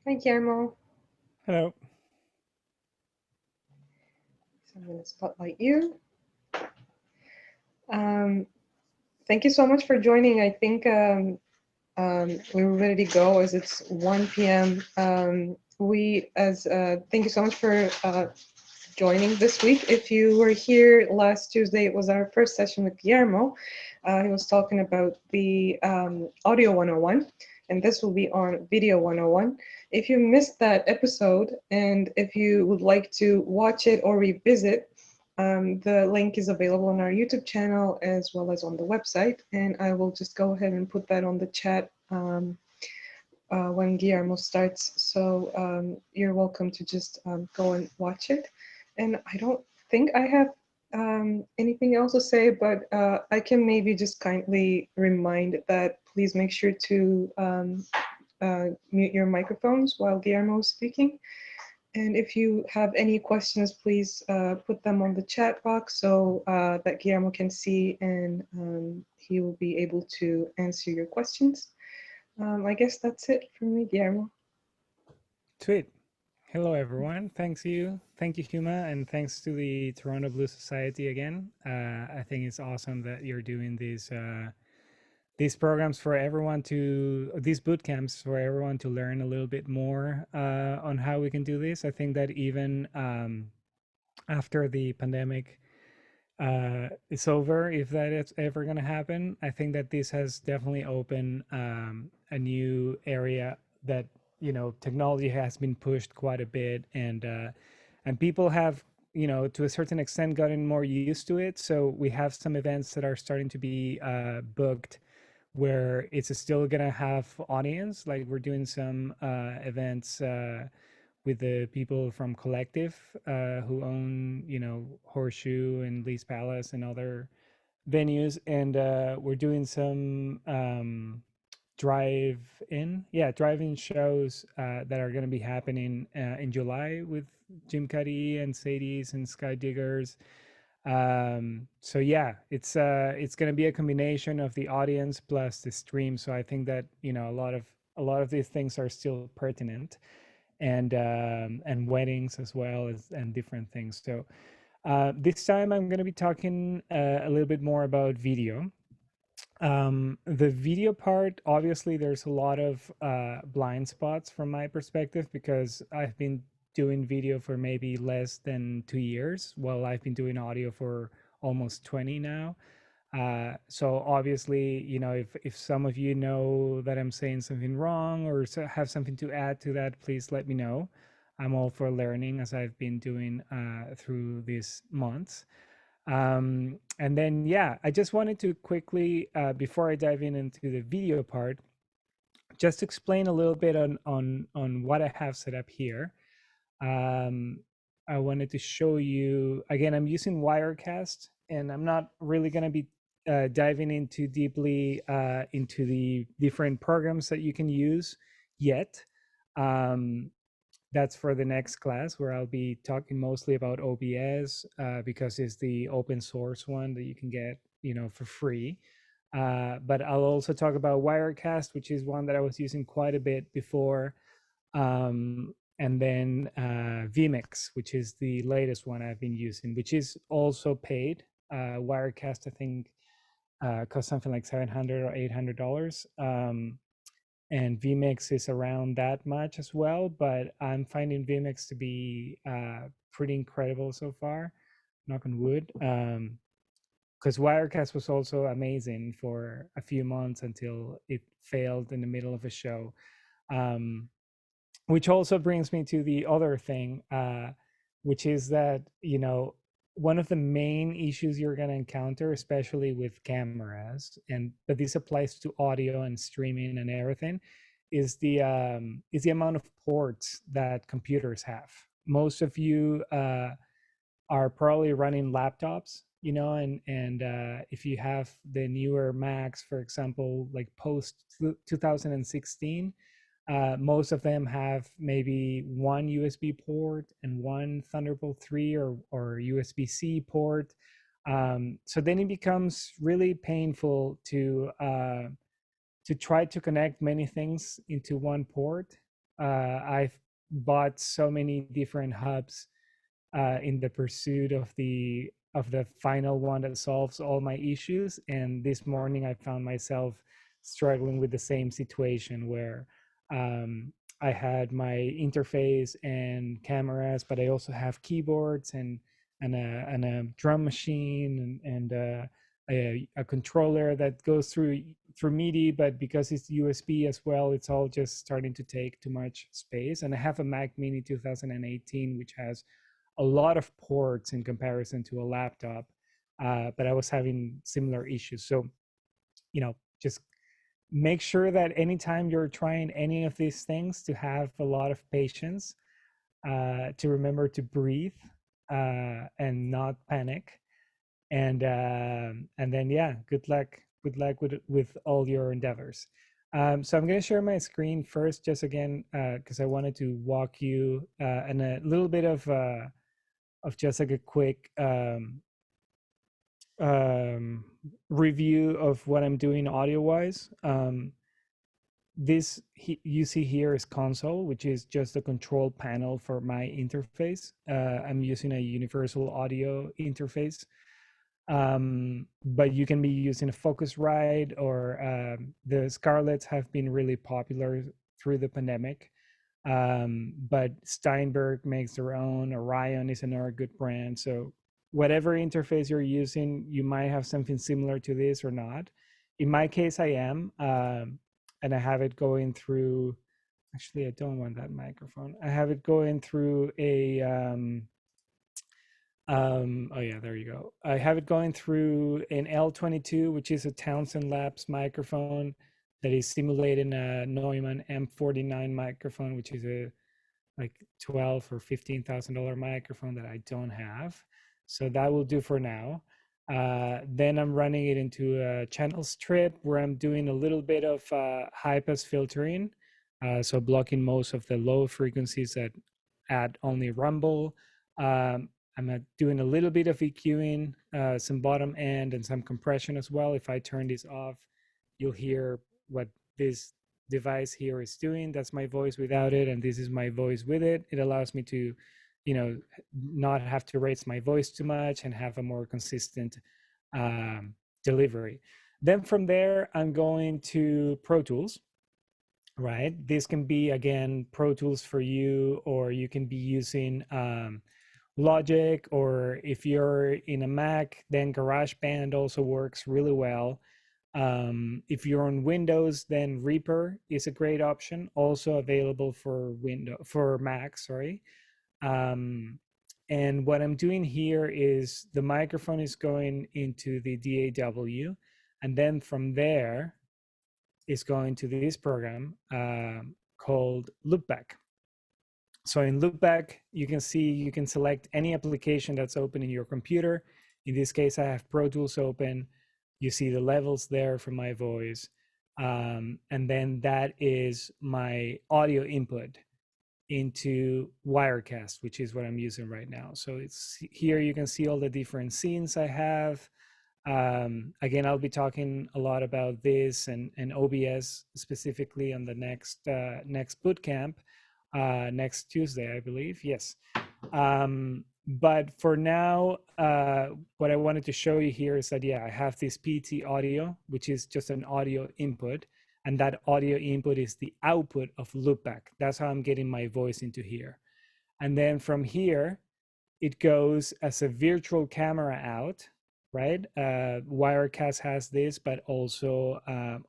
Hi, Guillermo. Hello. So I'm going to spotlight you. Um, Thank you so much for joining. I think we're ready to go as it's 1 p.m. Thank you so much for joining this week. If you were here last Tuesday, it was our first session with Guillermo. He was talking about the audio 101, and this will be on video 101. If you missed that episode and if you would like to watch it or revisit, the link is available on our YouTube channel as well as on the website. And I will just go ahead and put that on the chat when Guillermo starts. So you're welcome to just go and watch it. And I don't think I have anything else to say, but I can maybe just kindly remind that please make sure to mute your microphones while Guillermo is speaking. And if you have any questions, please put them on the chat box so that Guillermo can see and he will be able to answer your questions. I guess that's it from me, Guillermo. Sweet. Hello, everyone. Thanks you. Thank you, Huma, and thanks to the Toronto Blue Society again. I think it's awesome that you're doing these programs for everyone to these boot camps for everyone to learn a little bit more on how we can do this. I think that even after the pandemic is over, if that is ever going to happen, I think that this has definitely opened a new area that technology has been pushed quite a bit, and people have to a certain extent gotten more used to it. So we have some events that are starting to be booked where it's still gonna have audience. Like we're doing some events with the people from Collective who own, Horseshoe and Lee's Palace and other venues, and we're doing some drive-in shows that are going to be happening in July with Jim Cuddy and Sadie's and Sky Diggers. So yeah, it's going to be a combination of the audience plus the stream. So I think that a lot of these things are still pertinent, and weddings as well as and different things. So this time I'm going to be talking a little bit more about video. The video part, obviously, there's a lot of blind spots from my perspective because I've been doing video for maybe less than 2 years, while I've been doing audio for almost 20 now. So obviously, if some of you know that I'm saying something wrong or have something to add to that, please let me know. I'm all for learning as I've been doing through these months. And then, yeah, I just wanted to quickly, before I dive into the video part, just explain a little bit on what I have set up here. Um, I wanted to show you again. I'm using Wirecast, and I'm not really going to be diving into deeply into the different programs that you can use yet. Um, that's for the next class where I'll be talking mostly about OBS because it's the open source one that you can get, for free. But I'll also talk about Wirecast, which is one that I was using quite a bit before. And then vMix, which is the latest one I've been using, which is also paid. Wirecast, I think, costs something like $700 or $800. And vMix is around that much as well, but I'm finding vMix to be pretty incredible so far, knock on wood. Because Wirecast was also amazing for a few months until it failed in the middle of a show. Um, which also brings me to the other thing, which is that one of the main issues you're going to encounter, especially with cameras, but this applies to audio and streaming and everything, is the amount of ports that computers have. Most of you are probably running laptops, and if you have the newer Macs, for example, like post 2016, most of them have maybe one USB port and one Thunderbolt 3 or USB-C port. So then it becomes really painful to try to connect many things into one port. I've bought so many different hubs in the pursuit of the final one that solves all my issues. And this morning I found myself struggling with the same situation where um, I had my interface and cameras, but I also have keyboards and a drum machine and a controller that goes through MIDI, but because it's USB as well, it's all just starting to take too much space. And I have a Mac Mini 2018, which has a lot of ports in comparison to a laptop, but I was having similar issues. So, just make sure that anytime you're trying any of these things, to have a lot of patience, to remember to breathe and not panic, and then yeah, good luck with all your endeavors. So I'm going to share my screen first, just again because I wanted to walk you and a little bit of just like a quick review of what I'm doing audio wise. This you see here is console, which is just a control panel for my interface. I'm using a universal audio interface, but you can be using a Focusrite, or the Scarletts have been really popular through the pandemic. But Steinberg makes their own. Orion is another good brand. So whatever interface you're using, you might have something similar to this or not. In my case, I am, and I have it going through. Actually, I don't want that microphone. I have it going through a. Oh yeah, there you go. I have it going through an L22, which is a Townsend Labs microphone that is simulating a Neumann M49 microphone, which is a like $12,000 or $15,000 microphone that I don't have. So that will do for now. Then I'm running it into a channel strip where I'm doing a little bit of high pass filtering, so blocking most of the low frequencies that add only rumble. I'm doing a little bit of EQing, some bottom end, and some compression as well. If I turn this off, you'll hear what this device here is doing. That's my voice without it, and this is my voice with it. It allows me to, not have to raise my voice too much and have a more consistent delivery. Then from there, I'm going to Pro Tools, right? This can be, again, Pro Tools for you, or you can be using Logic, or if you're in a Mac, then GarageBand also works really well. If you're on Windows, then Reaper is a great option, also available for Mac, sorry. And what I'm doing here is the microphone is going into the DAW, and then from there is going to this program called Loopback. So in Loopback, you can select any application that's open in your computer. In this case, I have Pro Tools open. You see the levels there for my voice. And then that is my audio input into Wirecast, which is what I'm using right now. So it's here you can see all the different scenes I have. Again, I'll be talking a lot about this and OBS specifically on the next bootcamp. Next Tuesday, I believe. Yes. But for now, what I wanted to show you here is that, yeah, I have this PT audio, which is just an audio input. And that audio input is the output of Loopback. That's how I'm getting my voice into here. And then from here, it goes as a virtual camera out, right? Wirecast has this, but also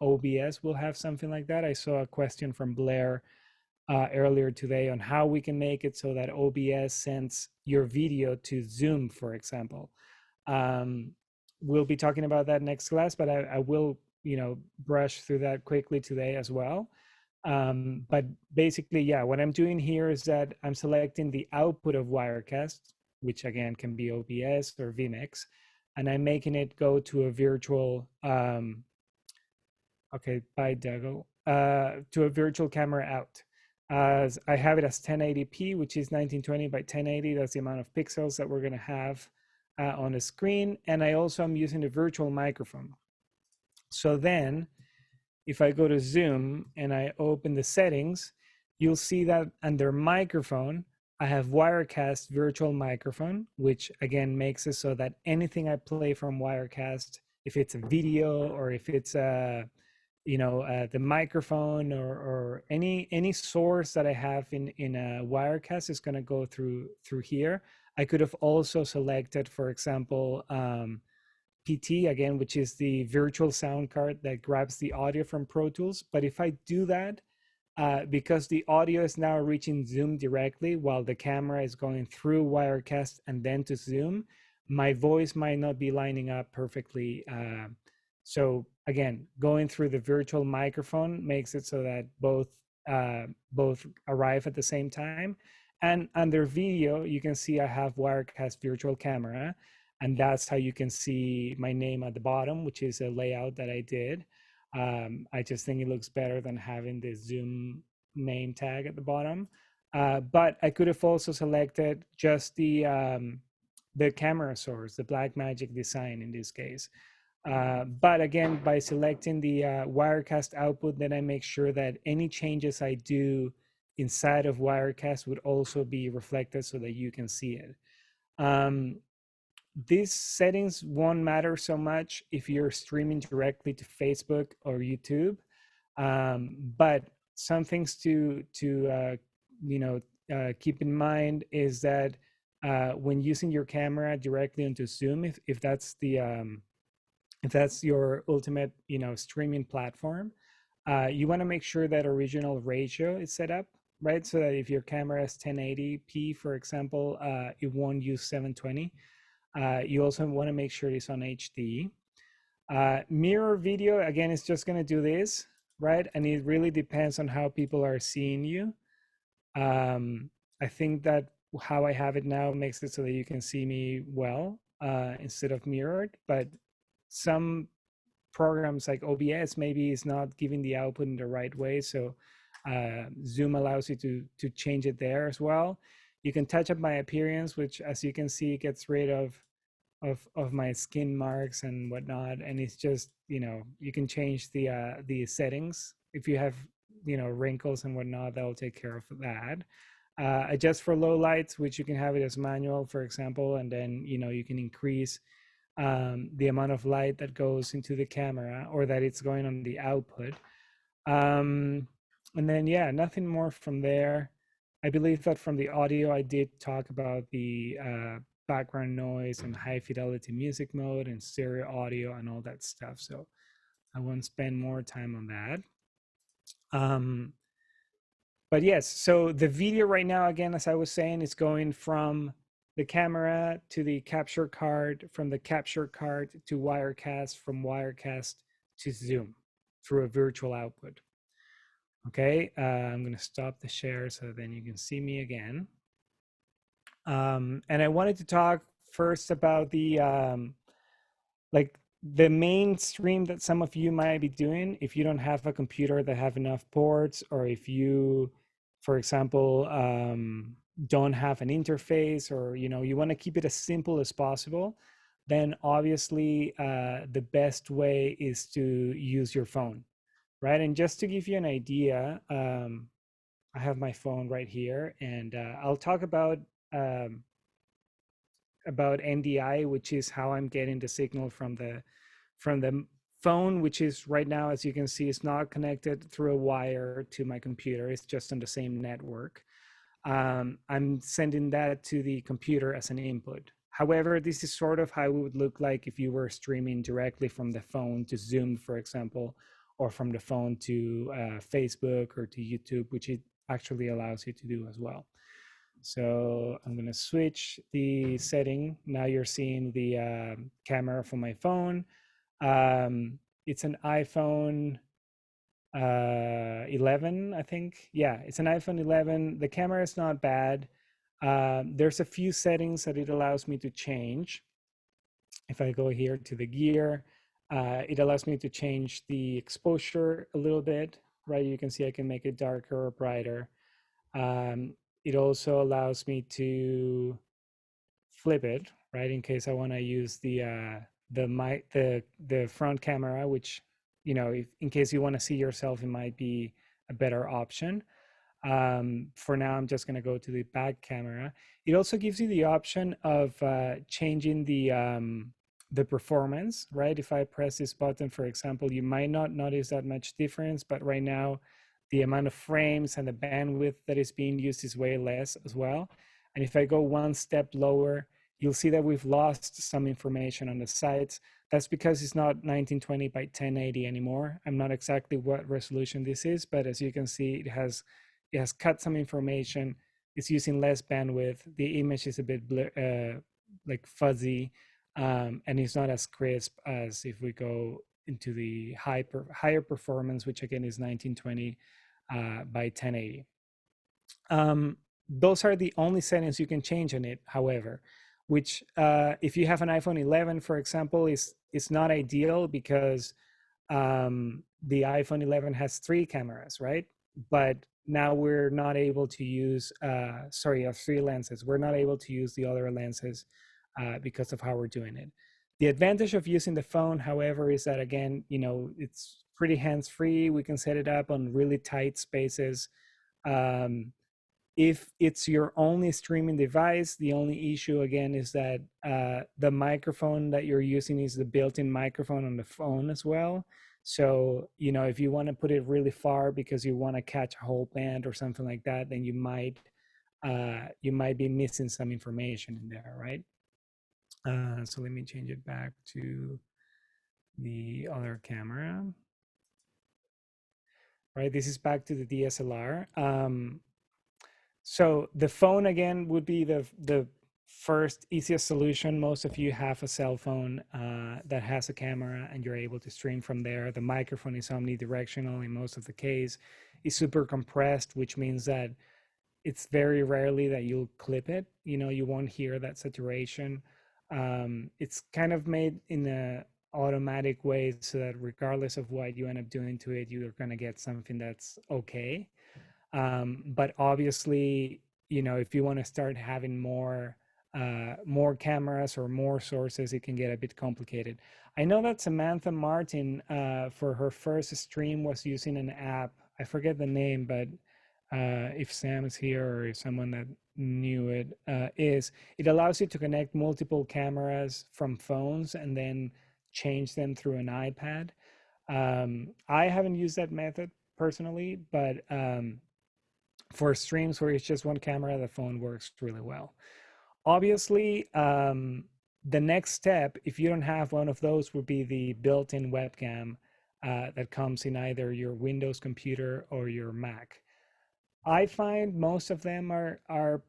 OBS will have something like that. I saw a question from Blair earlier today on how we can make it so that OBS sends your video to Zoom, for example. We'll be talking about that next class, but I will, brush through that quickly today as well. But basically, yeah, what I'm doing here is that I'm selecting the output of Wirecast, which again can be OBS or vMix, and I'm making it go to a virtual, okay, bye, Dougal, to a virtual camera out. As I have it as 1080p, which is 1920 by 1080. That's the amount of pixels that we're going to have on the screen. And I also am using a virtual microphone. So then if I go to Zoom and I open the settings, you'll see that under microphone, I have Wirecast virtual microphone, which again makes it so that anything I play from Wirecast, if it's a video or if it's the microphone or any source that I have in a Wirecast is going to go through here. I could have also selected, for example, Ptz again, which is the virtual sound card that grabs the audio from Pro Tools. But if I do that, because the audio is now reaching Zoom directly while the camera is going through Wirecast and then to Zoom, my voice might not be lining up perfectly. So again, going through the virtual microphone makes it so that both arrive at the same time. And under video, you can see I have Wirecast virtual camera, and that's how you can see my name at the bottom, which is a layout that I did. I just think it looks better than having the Zoom name tag at the bottom. But I could have also selected just the camera source, the Blackmagic design in this case. But again, by selecting the Wirecast output, then I make sure that any changes I do inside of Wirecast would also be reflected so that you can see it. These settings won't matter so much if you're streaming directly to Facebook or YouTube, but some things to keep in mind is that when using your camera directly into Zoom, if that's your ultimate streaming platform, you want to make sure that original ratio is set up, right? So that if your camera is 1080p, for example, it won't use 720. You also want to make sure it's on HD. Mirror video, again, is just going to do this, right? And it really depends on how people are seeing you. I think that how I have it now makes it so that you can see me well instead of mirrored, but some programs like OBS maybe is not giving the output in the right way. So Zoom allows you to change it there as well. You can touch up my appearance, which, as you can see, gets rid of my skin marks and whatnot. And it's just, you can change the settings. If you have, wrinkles and whatnot, that'll take care of that. Adjust for low lights, which you can have it as manual, for example, and then, you can increase the amount of light that goes into the camera or that it's going on the output. And then, yeah, nothing more from there. I believe that from the audio, I did talk about the background noise and high fidelity music mode and stereo audio and all that stuff. So I won't spend more time on that. But yes, so the video right now, again, as I was saying, is going from the camera to the capture card, from the capture card to Wirecast, from Wirecast to Zoom through a virtual output. Okay, I'm going to stop the share so then you can see me again. And I wanted to talk first about the the main stream that some of you might be doing if you don't have a computer that have enough ports, or if you, for example, don't have an interface, or you want to keep it as simple as possible, then obviously the best way is to use your phone, right? And just to give you an idea, I have my phone right here, and I'll talk about NDI, which is how I'm getting the signal from the phone, which is right now, as you can see, is not connected through a wire to my computer. It's just on the same network. I'm sending that to the computer as an input. However, this is sort of how it would look like if you were streaming directly from the phone to Zoom, for example, or from the phone to Facebook or to YouTube, which it actually allows you to do as well. So I'm going to switch the setting. Now you're seeing the camera from my phone. It's an iPhone 11, I think. Yeah, it's an iPhone 11. The camera is not bad. There's a few settings that it allows me to change. If I go here to the gear, it allows me to change the exposure a little bit, right? You can see I can make it darker or brighter. It also allows me to flip it, right? In case I want to use the front camera, which, if, in case you want to see yourself, it might be a better option. For now, I'm just going to go to the back camera. It also gives you the option of changing the performance, right? If I press this button, for example, you might not notice that much difference, but right now, the amount of frames and the bandwidth that is being used is way less as well. And if I go one step lower, you'll see that we've lost some information on the sides. That's because it's not 1920 by 1080 anymore. I'm not exactly what resolution this is, but as you can see, it has cut some information. It's using less bandwidth. The image is a bit like fuzzy, and it's not as crisp as if we go into the higher performance, which again is 1920 by 1080. Those are the only settings you can change on it, however, which if you have an iPhone 11, for example, is not ideal because the iPhone 11 has 3 cameras, right? But now we're not able to use, 3 lenses. We're not able to use the other lenses because of how we're doing it. The advantage of using the phone, however, is that, again, it's pretty hands-free. We can set it up on really tight spaces. If it's your only streaming device, the only issue, again, is that the microphone that you're using is the built-in microphone on the phone as well. So, if you want to put it really far because you want to catch a whole band or something like that, then you might be missing some information in there, right? So let me change it back to the other camera. Right, this is back to the DSLR. So the phone, again, would be the first easiest solution. Most of you have a cell phone that has a camera and you're able to stream from there. The microphone is omnidirectional in most of the case. It's super compressed, which means that it's very rarely that you'll clip it. You won't hear that saturation. It's kind of made in a automatic way so that regardless of what you end up doing to it, you're going to get something that's okay. But obviously, if you want to start having more cameras or more sources, it can get a bit complicated. I know that Samantha Martin, for her first stream, was using an app. I forget the name, but if Sam is here or if someone that knew it it allows you to connect multiple cameras from phones and then change them through an iPad. I haven't used that method personally, but for streams where it's just one camera, the phone works really well. Obviously, the next step, if you don't have one of those, would be the built-in webcam that comes in either your Windows computer or your Mac. I find most of them are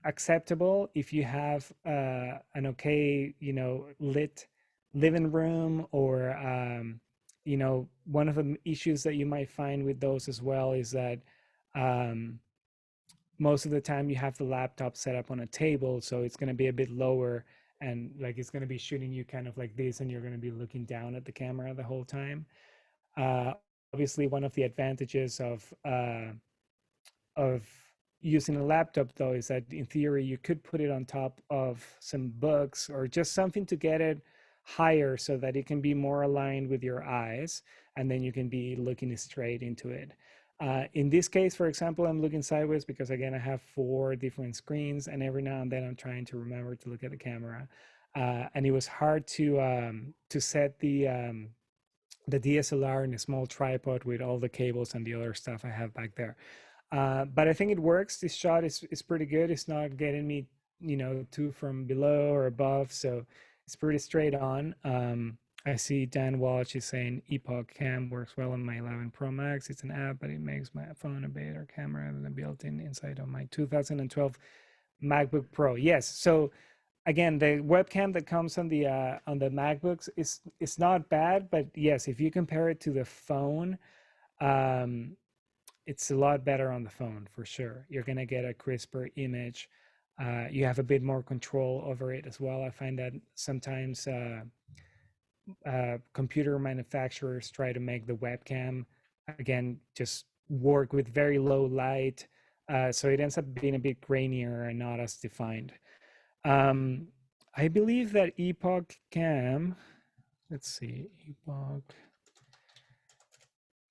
acceptable if you have an okay, lit living room, or one of the issues that you might find with those as well is that most of the time you have the laptop set up on a table, so it's going to be a bit lower, and like it's going to be shooting you kind of like this, and you're going to be looking down at the camera the whole time. Obviously, one of the advantages of using a laptop, though, is that in theory you could put it on top of some books or just something to get it higher so that it can be more aligned with your eyes, and then you can be looking straight into it. In this case, for example, I'm looking sideways because, again, I have 4 different screens, and every now and then I'm trying to remember to look at the camera. And it was hard to set the DSLR in a small tripod with all the cables and the other stuff I have back there. But I think it works. This shot is pretty good. It's not getting me, too from below or above, so it's pretty straight on. I see Dan Walsh is saying Epoch Cam works well on my 11 Pro Max. It's an app, but it makes my phone a better camera than the built-in inside of my 2012 MacBook Pro. Yes. So again, the webcam that comes on the MacBooks is not bad, but yes, if you compare it to the phone, it's a lot better on the phone for sure. You're gonna get a crisper image. You have a bit more control over it as well. I find that sometimes computer manufacturers try to make the webcam, again, just work with very low light, so it ends up being a bit grainier and not as defined. I believe that Epoch Cam, let's see, Epoch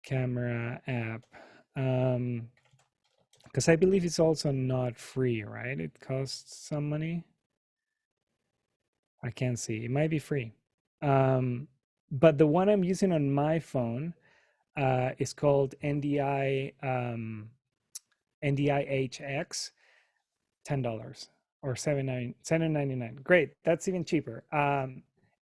Camera app. because I believe it's also not free, right? It costs some money. I can't see. It might be free. But the one I'm using on my phone is called Ndi Hx, $10 or $7.99. Great, that's even cheaper.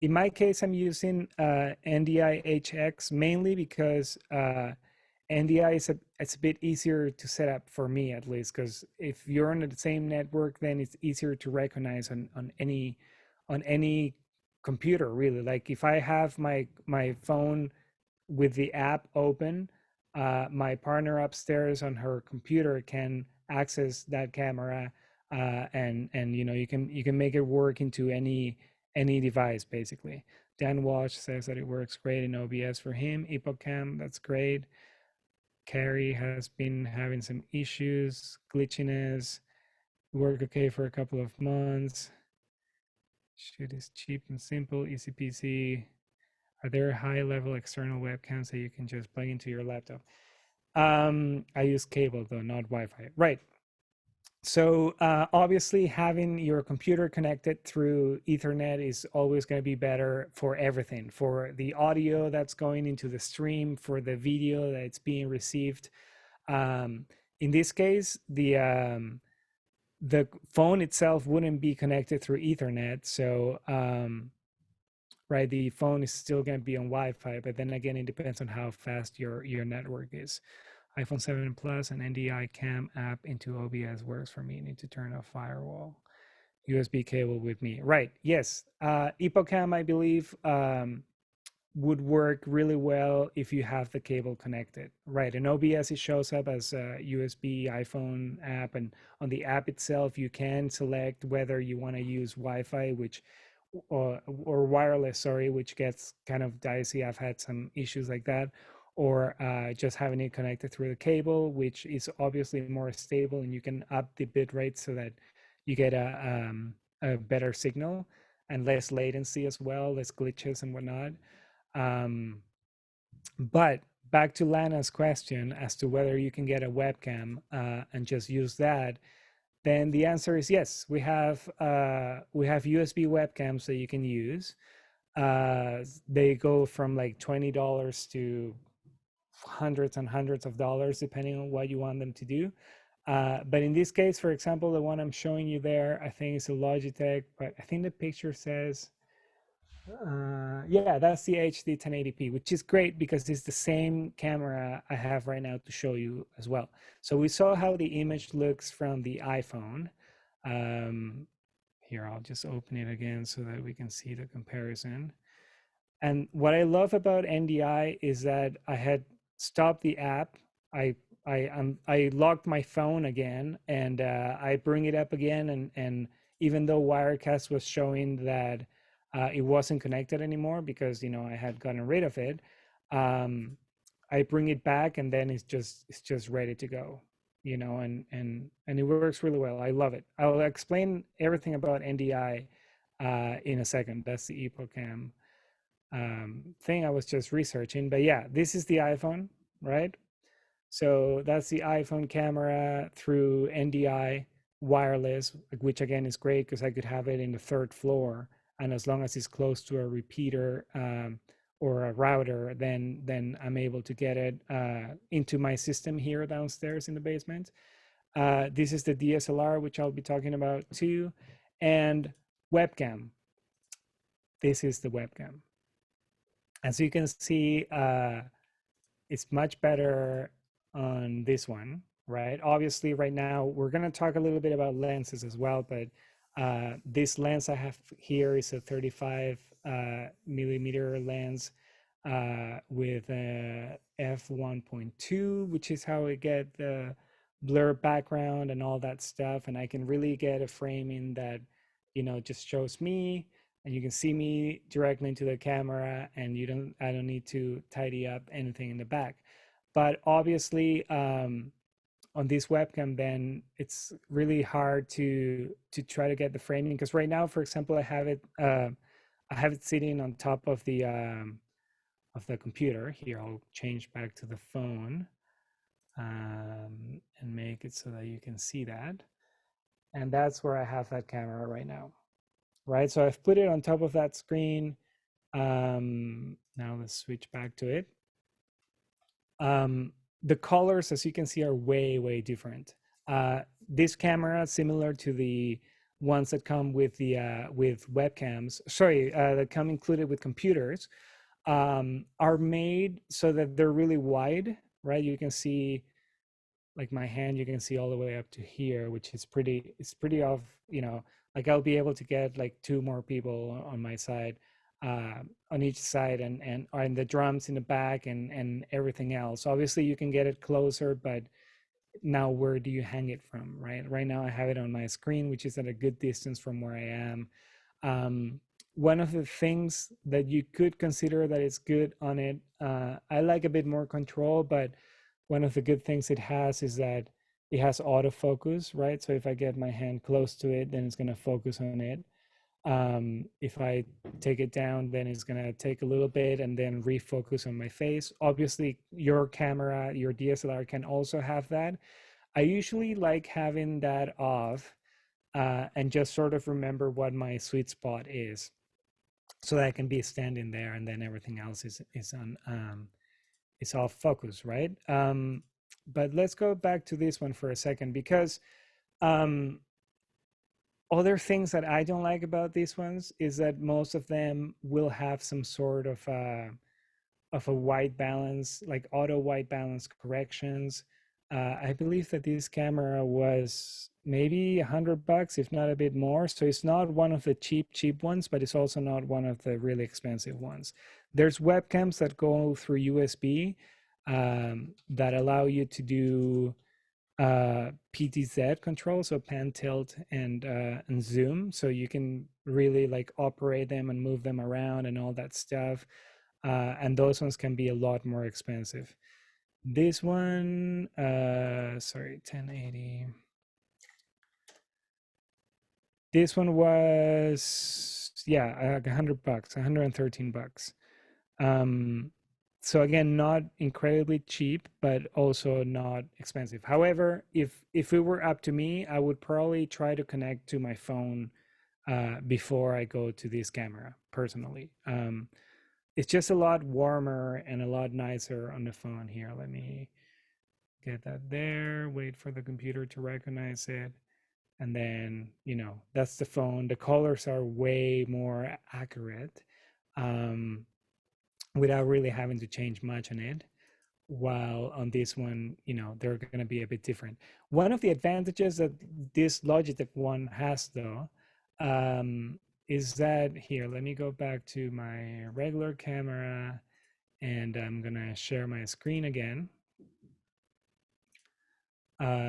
In my case, I'm using Ndi Hx mainly because NDI is it's a bit easier to set up for me, at least, because if you're on the same network, then it's easier to recognize on any computer, really. Like if I have my phone with the app open, my partner upstairs on her computer can access that camera, and you can make it work into any device basically. Dan Walsh says that it works great in OBS for him. Epocam, that's great. Carrie has been having some issues, glitchiness, work okay for a couple of months. Shit is cheap and simple, easy peasy. Are there high level external webcams that you can just plug into your laptop? I use cable though, not Wi-Fi. Right. So obviously having your computer connected through Ethernet is always going to be better for everything, for the audio that's going into the stream, for the video that's being received. In this case, the phone itself wouldn't be connected through Ethernet. So right, the phone is still going to be on Wi-Fi, but then again, it depends on how fast your network is. iPhone 7 Plus and NDI Cam app into OBS works for me. Need to turn off firewall. USB cable with me. Right. Yes. Epocam, I believe, would work really well if you have the cable connected. Right. In OBS, it shows up as a USB iPhone app, and on the app itself, you can select whether you want to use Wi-Fi, which or wireless, sorry, which gets kind of dicey. I've had some issues like that. Or just having it connected through the cable, which is obviously more stable, and you can up the bit rate so that you get a better signal and less latency as well, less glitches and whatnot. But back to Lana's question as to whether you can get a webcam and just use that, then the answer is yes. We have USB webcams that you can use. They go from like $20 to hundreds and hundreds of dollars depending on what you want them to do. But in this case, for example, the one I'm showing you there, I think it's a Logitech, but I think the picture says, yeah, that's the HD 1080p, which is great because it's the same camera I have right now to show you as well. So we saw how the image looks from the iPhone. Here, I'll just open it again so that we can see the comparison. And what I love about NDI is that I had stopped the app. I locked my phone again, and I bring it up again, and even though Wirecast was showing that it wasn't connected anymore because I had gotten rid of it, I bring it back, and then it's just ready to go, and it works really well. I love it. I'll explain everything about NDI in a second. That's the Epocam thing I was just researching. But yeah, this is the iPhone, right? So that's the iPhone camera through NDI wireless, which again is great because I could have it in the third floor, and as long as it's close to a repeater or a router, then I'm able to get it into my system here downstairs in the basement. This is the DSLR, which I'll be talking about too, and webcam. This is the webcam. As you can see, it's much better on this one, right? Obviously, right now, we're going to talk a little bit about lenses as well, but this lens I have here is a 35 millimeter lens with a f1.2, which is how I get the blur background and all that stuff. And I can really get a framing that, just shows me, and you can see me directly into the camera, and I don't need to tidy up anything in the back. But obviously, on this webcam, then it's really hard to try to get the framing, because right now, for example, I have it sitting on top of the computer. Here, I'll change back to the phone. and make it so that you can see that. And that's where I have that camera right now, right? So I've put it on top of that screen. Now let's switch back to it. The colors, as you can see, are way, way different. This camera, similar to the ones that come with the with webcams, sorry, that come included with computers, are made so that they're really wide, right? You can see, like my hand, you can see all the way up to here, which is it's pretty off, you know, like I'll be able to get like 2 more people on my side, on each side, and the drums in the back and everything else. Obviously you can get it closer, but now where do you hang it from, right? Right now I have it on my screen, which is at a good distance from where I am. One of the things that you could consider that is good on it, I like a bit more control, but one of the good things it has is that it has autofocus, right? So if I get my hand close to it, then it's going to focus on it. If I take it down, then it's going to take a little bit and then refocus on my face. Obviously, your camera, your DSLR can also have that. I usually like having that off, and just sort of remember what my sweet spot is, so that I can be standing there and then everything else is on is off focus, right? But let's go back to this one for a second, because um, other things that I don't like about these ones is that most of them will have some sort of a white balance, like auto white balance corrections. I believe that this camera was maybe $100, if not a bit more. So it's not one of the cheap ones, but it's also not one of the really expensive ones. There's webcams that go through USB, that allow you to do PTZ control, so pan, tilt, and zoom. So you can really like operate them and move them around and all that stuff. And those ones can be a lot more expensive. This one, sorry, 1080. This one was, yeah, $100, $113. So again, not incredibly cheap, but also not expensive. However, if it were up to me, I would probably try to connect to my phone before I go to this camera personally. It's just a lot warmer and a lot nicer on the phone here. Let me get that there, wait for the computer to recognize it. And then, you know, that's the phone. The colors are way more accurate, without really having to change much on it. While on this one, you know, they're going to be a bit different. One of the advantages that this Logitech one has, though, is that, here, let me go back to my regular camera, and I'm going to share my screen again.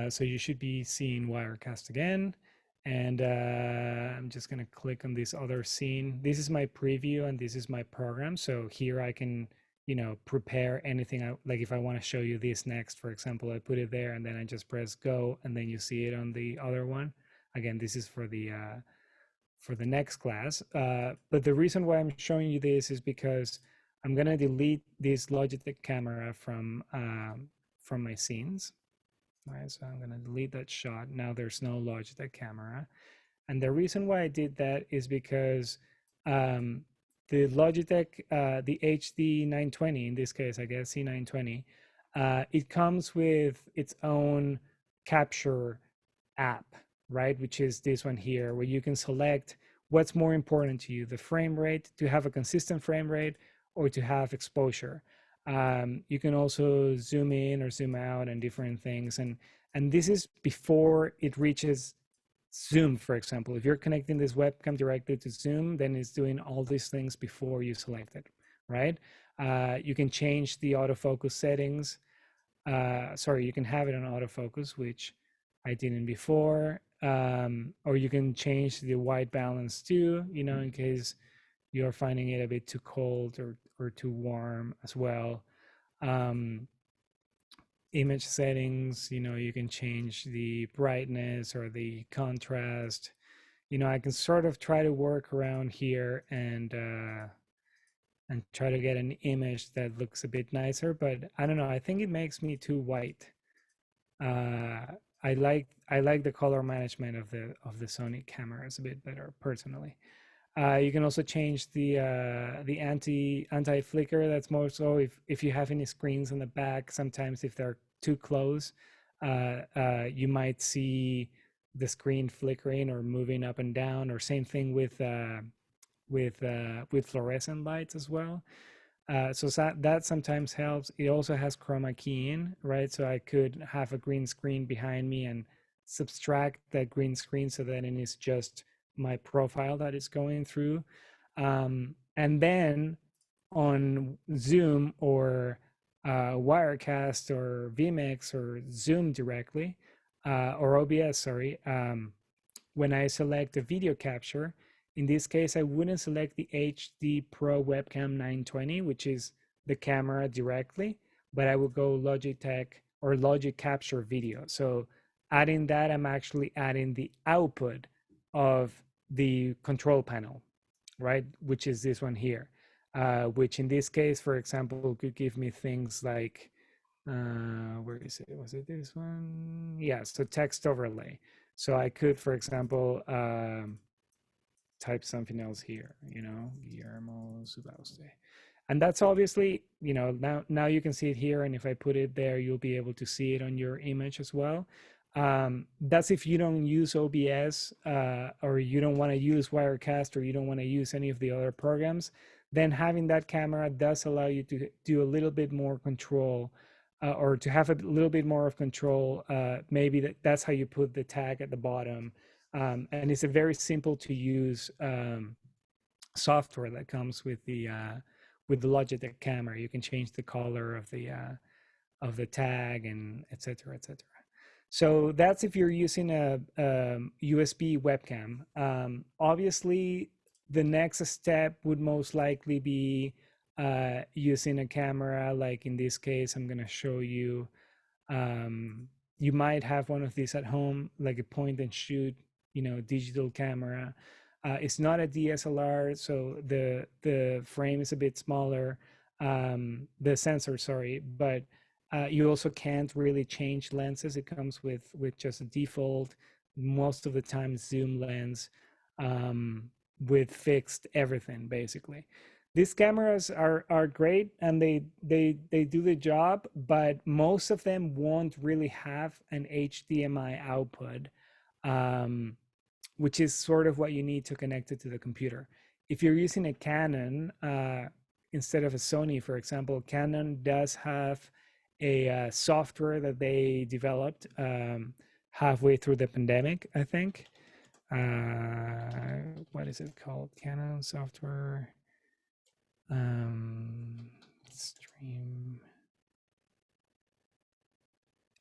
So you should be seeing Wirecast again. And I'm just going to click on this other scene. This is my preview and this is my program. So here I can, you know, prepare anything. Like if I want to show you this next, for example, I put it there and then I just press go, and then you see it on the other one. Again, this is for the next class. But the reason why I'm showing you this is because I'm going to delete this Logitech camera from my scenes. All right, so I'm going to delete that shot. Now there's no Logitech camera. And the reason why I did that is because the Logitech, the HD920, in this case, I guess C920, it comes with its own capture app, right? Which is this one here, where you can select what's more important to you, the frame rate, to have a consistent frame rate, or to have exposure. You can also zoom in or zoom out and different things. And this is before it reaches Zoom, for example. If you're connecting this webcam directly to Zoom, then it's doing all these things before you select it, right? You can change the autofocus settings. Sorry, you can have it on autofocus, which I didn't before. Or you can change the white balance too, you know, in case you're finding it a bit too cold or too warm as well. Image settings, you know, you can change the brightness or the contrast. You know, I can sort of try to work around here and try to get an image that looks a bit nicer, but I don't know, I think it makes me too white. I like the color management of the Sony cameras a bit better personally. You can also change the anti flicker. That's more so if you have any screens on the back. Sometimes if they're too close, you might see the screen flickering or moving up and down. Or same thing with fluorescent lights as well. So that sometimes helps. It also has chroma keying, right? So I could have a green screen behind me and subtract that green screen so that it is just my profile that is going through. And then on Zoom or Wirecast or vMix or Zoom directly, or OBS, sorry, when I select a video capture, in this case, I wouldn't select the HD Pro Webcam 920, which is the camera directly, but I will go Logitech or Logic Capture Video. So adding that, I'm actually adding the output of the control panel, right? Which is this one here, which in this case, for example, could give me things like, where is it? Was it this one? Yeah, so text overlay. So I could, for example, type something else here, Guillermo Subauste. And that's obviously, now you can see it here. And if I put it there, you'll be able to see it on your image as well. That's if you don't use OBS or you don't want to use Wirecast or you don't want to use any of the other programs, then having that camera does allow you to do a little bit more control or to have a little bit more of control. Maybe that's how you put the tag at the bottom. And it's a very simple to use software that comes with the Logitech camera. You can change the color of the tag and etc. etc. So that's if you're using a USB webcam. Obviously, the next step would most likely be using a camera. Like in this case, I'm going to show you. You might have one of these at home, like a point and shoot, digital camera. It's not a DSLR, so the frame is a bit smaller, the sensor, sorry, but you also can't really change lenses. It comes with just a default, most of the time zoom lens, with fixed everything basically. These cameras are great and they do the job, but most of them won't really have an HDMI output, which is sort of what you need to connect it to the computer. If you're using a Canon instead of a Sony, for example, Canon does have a software that they developed halfway through the pandemic, I think. What is it called? Canon software. Stream.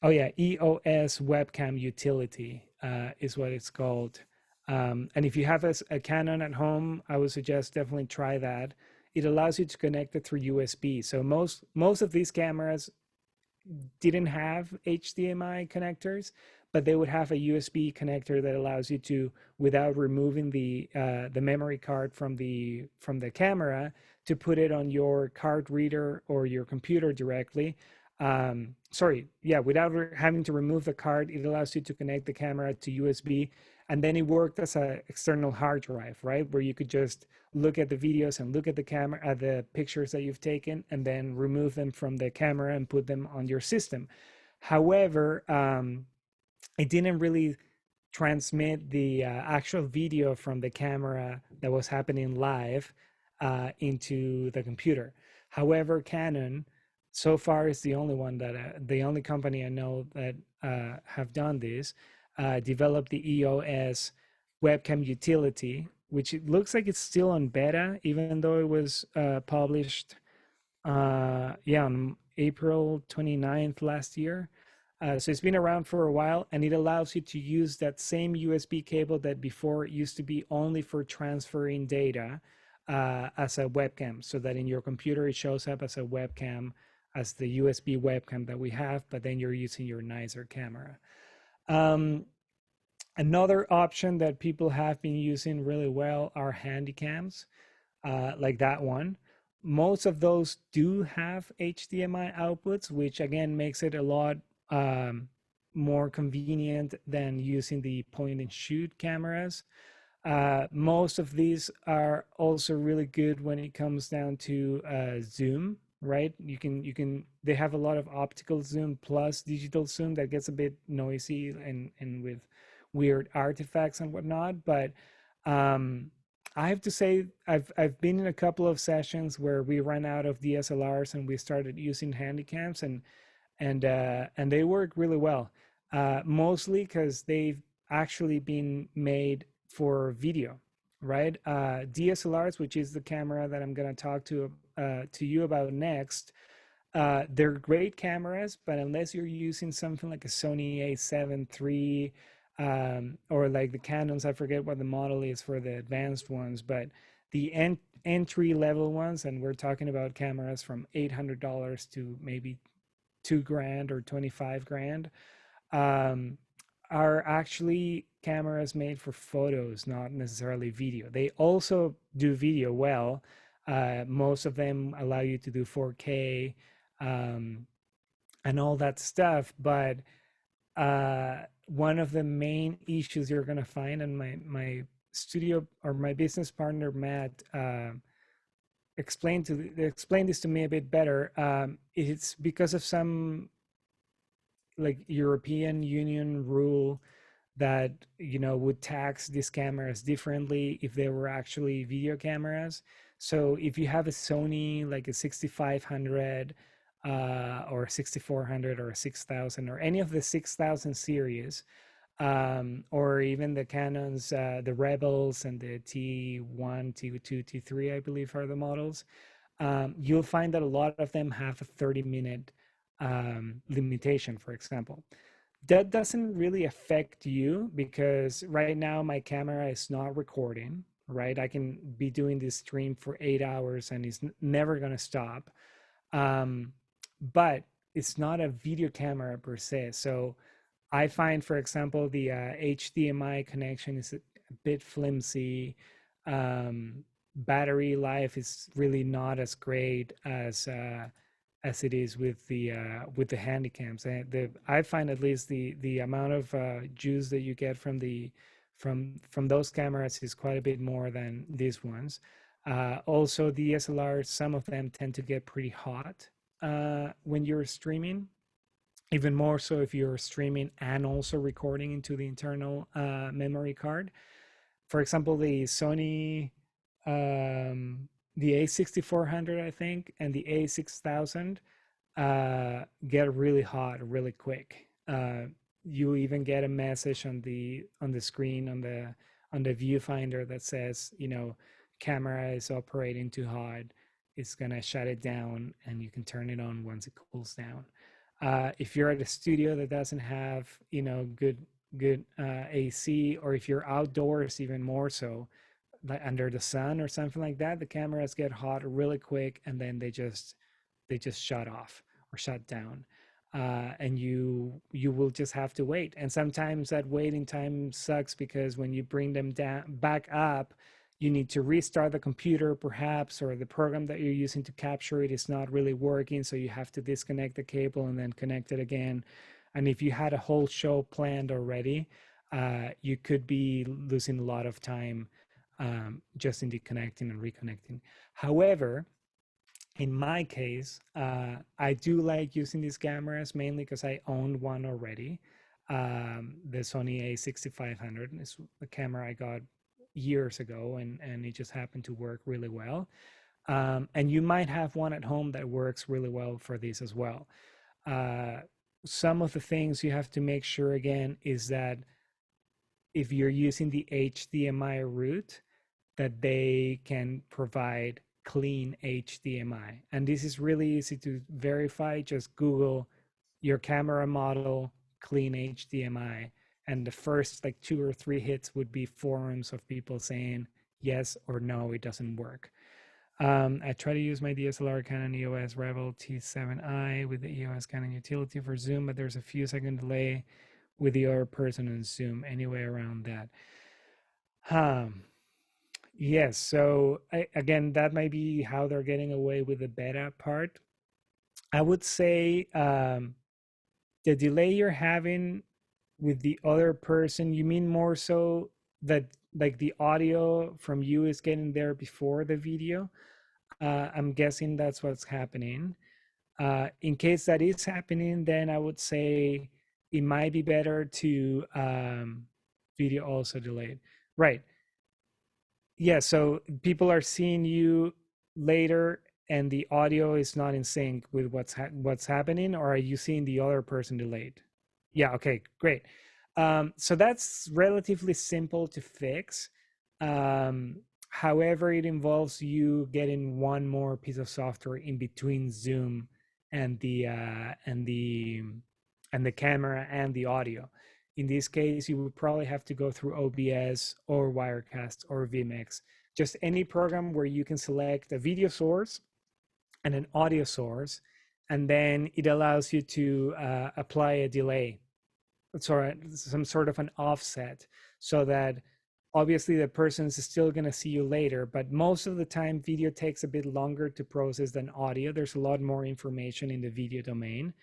Oh yeah, EOS Webcam Utility is what it's called. And if you have a Canon at home, I would suggest definitely try that. It allows you to connect it through USB. So most of these cameras didn't have HDMI connectors, but they would have a USB connector that allows you to, without removing the memory card from the camera, to put it on your card reader or your computer directly. Without having to remove the card, it allows you to connect the camera to USB, and then it worked as an external hard drive, right? Where you could just look at the videos and look at the camera, at the pictures that you've taken, and then remove them from the camera and put them on your system. However, it didn't really transmit the actual video from the camera that was happening live into the computer. However, Canon so far is the only company I know that have done this. Developed the EOS Webcam Utility, which it looks like it's still on beta, even though it was published on April 29th last year. So it's been around for a while, and it allows you to use that same USB cable that before it used to be only for transferring data as a webcam, so that in your computer it shows up as a webcam, as the USB webcam that we have, but then you're using your nicer camera. Another option that people have been using really well are Handycams, like that one. Most of those do have HDMI outputs, which again makes it a lot more convenient than using the point and shoot cameras. Most of these are also really good when it comes down to zoom, right? They have a lot of optical zoom plus digital zoom that gets a bit noisy and with weird artifacts and whatnot. But I have to say, I've been in a couple of sessions where we ran out of DSLRs and we started using Handycams, and they work really well. Mostly because they've actually been made for video, right? DSLRs, which is the camera that I'm going to talk to you about next, they're great cameras, but unless you're using something like a Sony A7 III, or like the Canons, I forget what the model is for the advanced ones, but the entry level ones, and we're talking about cameras from $800 to maybe $2,000 or 25,000, are actually cameras made for photos, not necessarily video. They also do video well. Most of them allow you to do 4K and all that stuff. But one of the main issues you're going to find, and my studio or my business partner, Matt, explained this to me a bit better. It's because of some like European Union rule that would tax these cameras differently if they were actually video cameras. So if you have a Sony like a 6500 or 6400 or a 6000 or any of the 6000 series, or even the Canons, the Rebels and the T1, T2, T3, I believe are the models, you'll find that a lot of them have a 30-minute limitation, for example. That doesn't really affect you because right now my camera is not recording, right? I can be doing this stream for 8 hours and it's never going to stop. But it's not a video camera per se. So I find, for example, the HDMI connection is a bit flimsy. Battery life is really not as great as it is with the Handycams. I find at least the amount of juice that you get from those cameras is quite a bit more than these ones. Also, DSLRs, some of them tend to get pretty hot when you're streaming. Even more so if you're streaming and also recording into the internal memory card. For example, the Sony, the A6400, I think, and the A6000 get really hot really quick. You even get a message on the screen on the viewfinder that says, camera is operating too hot. It's gonna shut it down, and you can turn it on once it cools down. If you're at a studio that doesn't have good AC, or if you're outdoors, even more so, like under the sun or something like that, the cameras get hot really quick, and then they just shut off or shut down, and you will just have to wait. And sometimes that waiting time sucks because when you bring them back up, you need to restart the computer perhaps, or the program that you're using to capture it is not really working, so you have to disconnect the cable and then connect it again. And if you had a whole show planned already, you could be losing a lot of time just in disconnecting and reconnecting. However, in my case, I do like using these cameras mainly because I owned one already. The Sony A6500 is a camera I got years ago, and it just happened to work really well. And you might have one at home that works really well for this as well. Some of the things you have to make sure again is that if you're using the HDMI route, that they can provide clean HDMI. And this is really easy to verify. Just Google your camera model, clean HDMI. And the first like 2 or 3 hits would be forums of people saying yes or no, it doesn't work. I try to use my DSLR Canon EOS Rebel T7i with the EOS Canon Utility for zoom, but there's a few second delay with the other person on zoom anyway around that. Yes, so again, that might be how they're getting away with the beta part. I would say the delay you're having with the other person, you mean more so that like the audio from you is getting there before the video? I'm guessing that's what's happening. In case that is happening, then I would say it might be better to video also delayed. Right. Yeah, so people are seeing you later and the audio is not in sync with what's happening, or are you seeing the other person delayed? Yeah, okay, great. So that's relatively simple to fix. However, it involves you getting one more piece of software in between Zoom and the camera and the audio. In this case, you would probably have to go through OBS or Wirecast or vMix, just any program where you can select a video source and an audio source, and then it allows you to apply a delay, sorry, some sort of an offset, so that obviously the person is still going to see you later, but most of the time video takes a bit longer to process than audio. There's a lot more information in the video domain.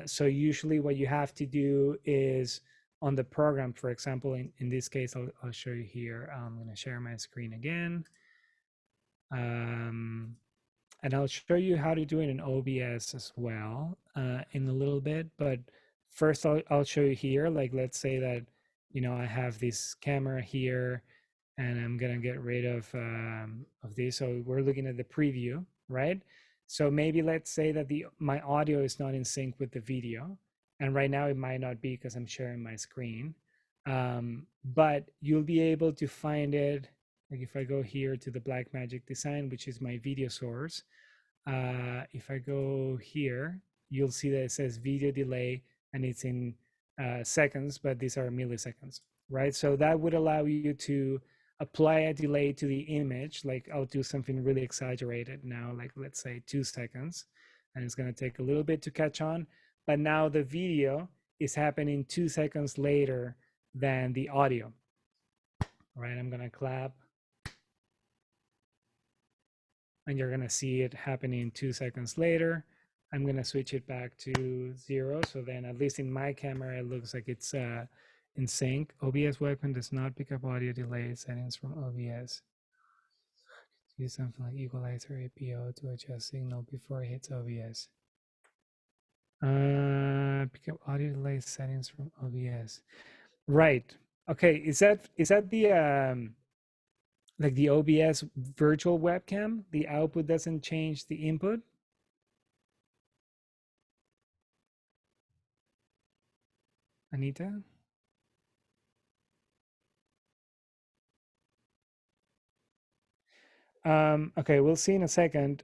So usually what you have to do is on the program, for example, in this case, I'll show you here. I'm going to share my screen again. And I'll show you how to do it in OBS as well in a little bit. But first I'll show you here, like let's say that, you know, I have this camera here and I'm going to get rid of this. So we're looking at the preview, right? So maybe let's say that my audio is not in sync with the video. And right now it might not be because I'm sharing my screen. But you'll be able to find it. Like if I go here to the Blackmagic design, which is my video source, if I go here, you'll see that it says video delay and it's in seconds, but these are milliseconds, right? So that would allow you to apply a delay to the image. Like I'll do something really exaggerated now, like let's say 2 seconds, and it's going to take a little bit to catch on. But now the video is happening 2 seconds later than the audio. All right, I'm going to clap. And you're going to see it happening 2 seconds later. I'm going to switch it back to 0. So then at least in my camera, it looks like it's in sync. OBS webcam does not pick up audio delay settings from OBS. Use something like equalizer APO to adjust signal before it hits OBS. Pick up audio delay settings from OBS. Right. Okay. Is that the like the OBS virtual webcam? The output doesn't change the input? Anita? Okay, we'll see in a second.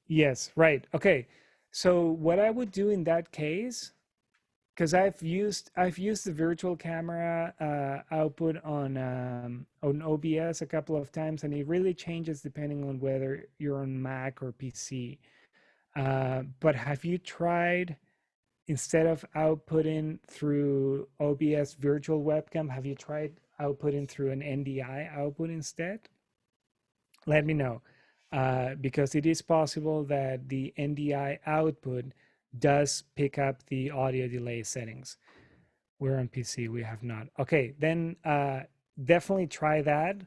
Yes, right. Okay. So what I would do in that case, because I've used the virtual camera output on OBS a couple of times, and it really changes depending on whether you're on Mac or PC. But have you tried, instead of outputting through OBS virtual webcam, have you tried outputting through an NDI output instead? Let me know, because it is possible that the NDI output does pick up the audio delay settings. We're on PC, we have not. Okay, then definitely try that.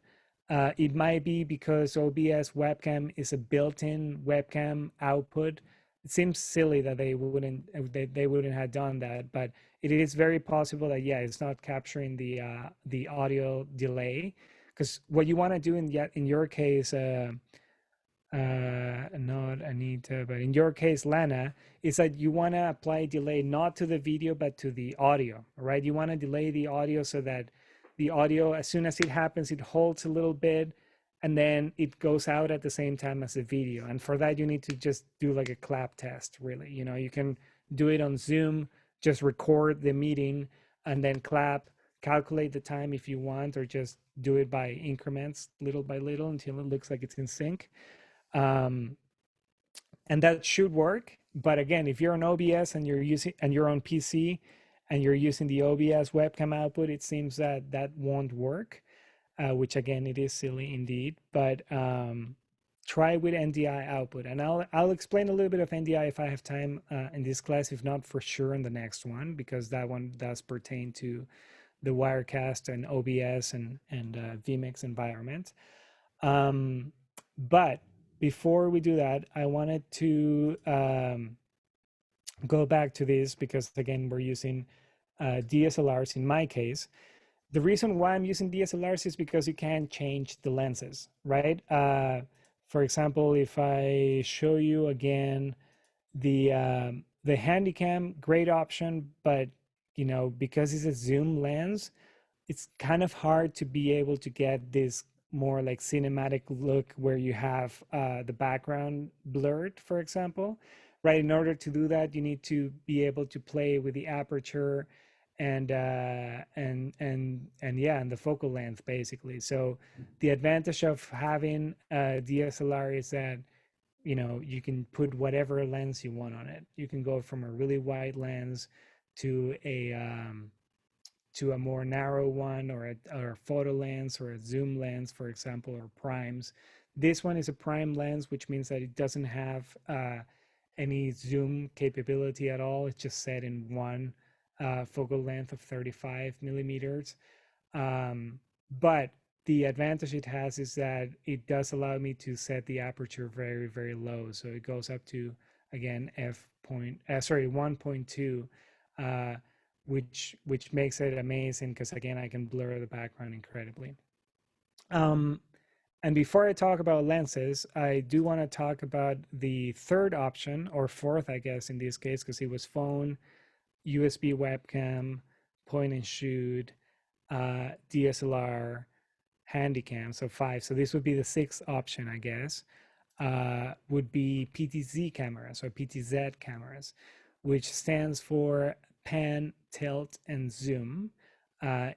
It might be because OBS webcam is a built-in webcam output. It seems silly that they wouldn't have done that, but it is very possible that, yeah, it's not capturing the audio delay. Because what you want to do in your case, not Anita, but in your case, Lana, is that you want to apply delay not to the video, but to the audio, right? You want to delay the audio so that the audio, as soon as it happens, it holds a little bit, and then it goes out at the same time as the video. And for that, you need to just do like a clap test, really. You know, you can do it on Zoom, just record the meeting and then clap, calculate the time if you want, or just do it by increments, little by little, until it looks like it's in sync. And that should work. But again, if you're on OBS and you're on PC and you're using the OBS webcam output, it seems that won't work, which again, it is silly indeed. But try with NDI output. And I'll explain a little bit of NDI if I have time in this class, if not for sure in the next one, because that one does pertain to the Wirecast and OBS and vMix environment. But before we do that, I wanted to go back to this because, again, we're using DSLRs in my case. The reason why I'm using DSLRs is because you can change the lenses, right? For example, if I show you again the Handycam, great option, but you know, because it's a zoom lens, it's kind of hard to be able to get this more like cinematic look where you have the background blurred, for example, right? In order to do that, you need to be able to play with the aperture and yeah, and the focal length basically. So the advantage of having a DSLR is that, you know, you can put whatever lens you want on it. You can go from a really wide lens to a more narrow one, or a photo lens, or a zoom lens, for example, or primes. This one is a prime lens, which means that it doesn't have any zoom capability at all. It's just set in one focal length of 35 millimeters. But the advantage it has is that it does allow me to set the aperture very, very low. So it goes up to, again, 1.2, which makes it amazing because, again, I can blur the background incredibly. And before I talk about lenses, I do want to talk about the third option, or fourth, I guess, in this case, because it was phone, USB webcam, point and shoot, DSLR, Handycam, so 5. So this would be the sixth option, I guess, would be Ptz cameras, or Ptz cameras, which stands for pan, tilt, and zoom.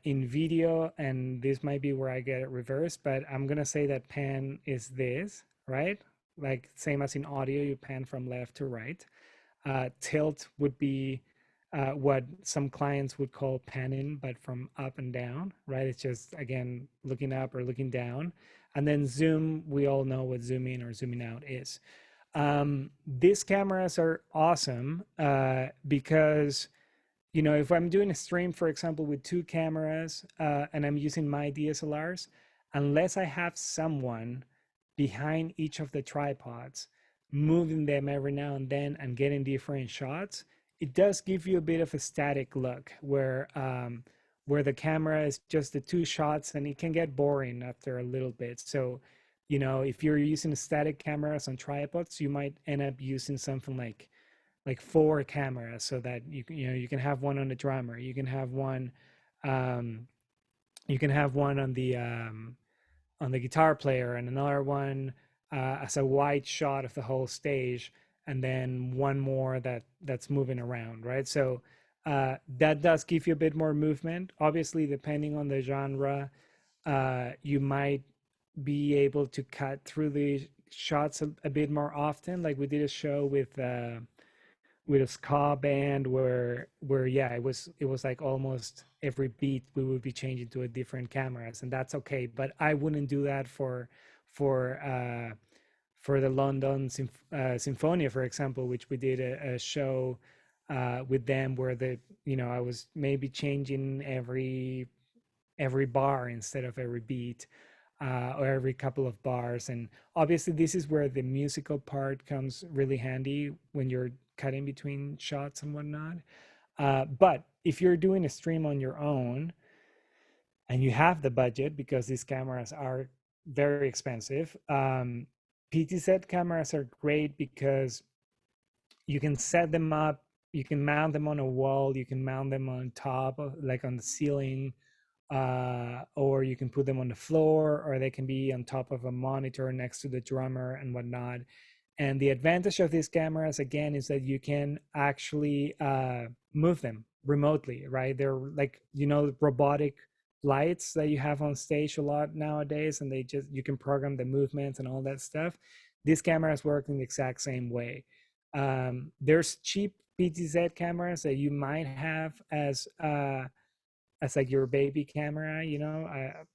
In video, and this might be where I get it reversed, but I'm gonna say that pan is this, right? Like same as in audio, you pan from left to right. Tilt would be what some clients would call panning, but from up and down, right? It's just, again, looking up or looking down. And then zoom, we all know what zoom in or zooming out is. These cameras are awesome because, you know, if I'm doing a stream, for example, with 2 cameras and I'm using my DSLRs, unless I have someone behind each of the tripods, moving them every now and then and getting different shots, it does give you a bit of a static look where the camera is just the 2 shots, and it can get boring after a little bit. So, you know, if you're using static cameras on tripods, you might end up using something like 4 cameras, so that you can have one on the drummer, you can have one on the guitar player, and another one as a wide shot of the whole stage, and then one more that's moving around, right? So that does give you a bit more movement. Obviously, depending on the genre, you might be able to cut through the shots a bit more often. Like we did a show with a ska band where yeah, it was like almost every beat we would be changing to a different cameras, and that's okay. But I wouldn't do that for the London Symphonia, for example, which we did a show with them where I was maybe changing every bar instead of every beat, or every couple of bars. And obviously this is where the musical part comes really handy when you're cutting between shots and whatnot. But if you're doing a stream on your own and you have the budget, because these cameras are very expensive, Ptz cameras are great because you can set them up, you can mount them on a wall, you can mount them on top, like on the ceiling, or you can put them on the floor, or they can be on top of a monitor next to the drummer and whatnot. And the advantage of these cameras, again, is that you can actually move them remotely, right? They're like, robotic lights that you have on stage a lot nowadays, and you can program the movements and all that stuff. These cameras work in the exact same way. There's cheap Ptz cameras that you might have as as like your baby camera, you know.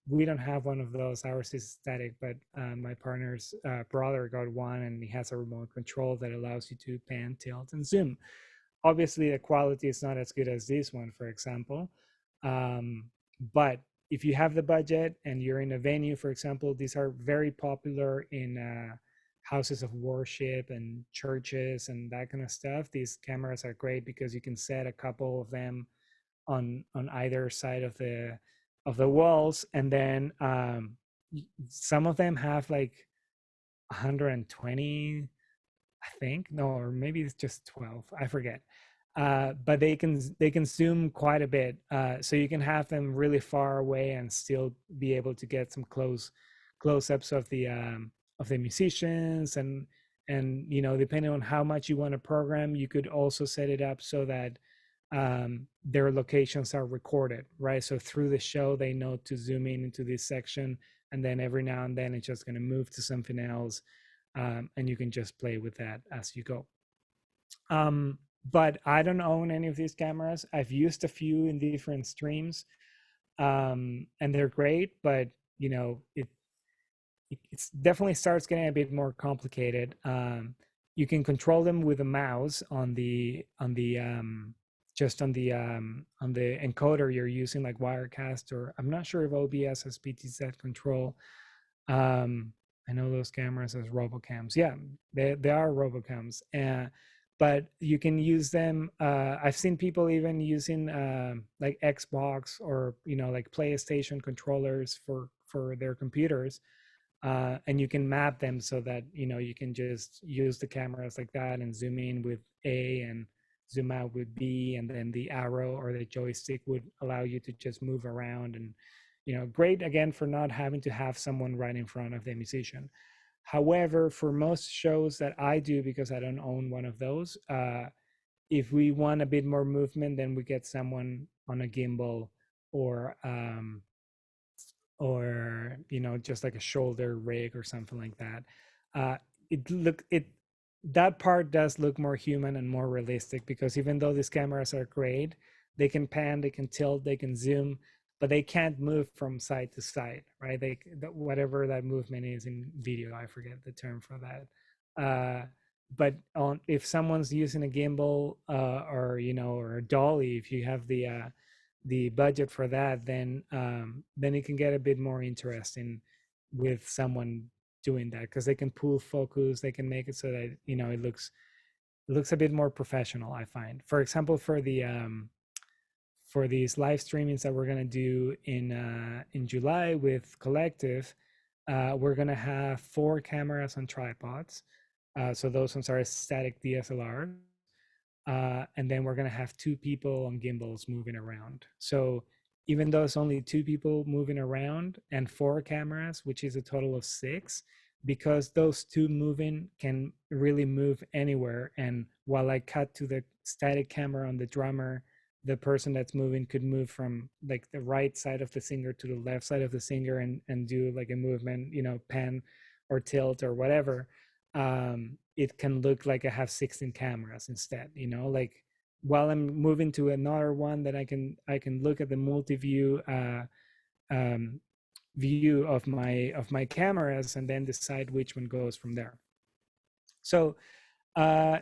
We don't have one of those. Ours is static, but my partner's brother got one, and he has a remote control that allows you to pan, tilt, and zoom. Obviously, the quality is not as good as this one, for example. But if you have the budget and you're in a venue, for example, these are very popular in houses of worship and churches and that kind of stuff. These cameras are great because you can set a couple of them on either side of the walls, and then some of them have like 120, I think, no, or maybe it's just 12, I forget. But they can zoom quite a bit, so you can have them really far away and still be able to get some close-ups of the musicians, and you know, depending on how much you want to program, you could also set it up so that their locations are recorded, right? So through the show, they know to zoom in into this section, and then every now and then it's just going to move to something else, and you can just play with that as you go. But I don't own any of these cameras. I've used a few in different streams, and they're great, but you know, it's definitely starts getting a bit more complicated. You can control them with a mouse on the just on the encoder you're using, like Wirecast, or I'm not sure if OBS has Ptz control. I know those cameras as Robocams. Yeah, they are Robocams. But you can use them. I've seen people even using like Xbox or, you know, like PlayStation controllers for their computers, and you can map them so that, you know, you can just use the cameras like that and zoom in with A and zoom out with B, and then the arrow or the joystick would allow you to just move around. And, you know, great again for not having to have someone right in front of the musician. However, for most shows that I do, because I don't own one of those, if we want a bit more movement, then we get someone on a gimbal, or you know, just like a shoulder rig or something like that. That part does look more human and more realistic, because even though these cameras are great, they can pan, they can tilt, they can zoom, but they can't move from side to side, right? Whatever that movement is in video, I forget the term for that. But if someone's using a gimbal, or, you know, or a dolly, if you have the budget for that, then it can get a bit more interesting with someone doing that, because they can pull focus, they can make it so that, you know, it looks a bit more professional, I find. For example, for these live streamings that we're going to do in July with Collective, we're going to have 4 cameras on tripods. So those ones are static DSLRs. And then we're going to have 2 people on gimbals moving around. So even though it's only 2 people moving around and 4 cameras, which is a total of 6, because those 2 moving can really move anywhere. And while I cut to the static camera on the drummer, the person that's moving could move from like the right side of the singer to the left side of the singer, and do like a movement, you know, pan or tilt or whatever. It can look like I have 16 cameras instead, you know, like while I'm moving to another one, that I can look at the multi-view view of my cameras, and then decide which one goes from there. So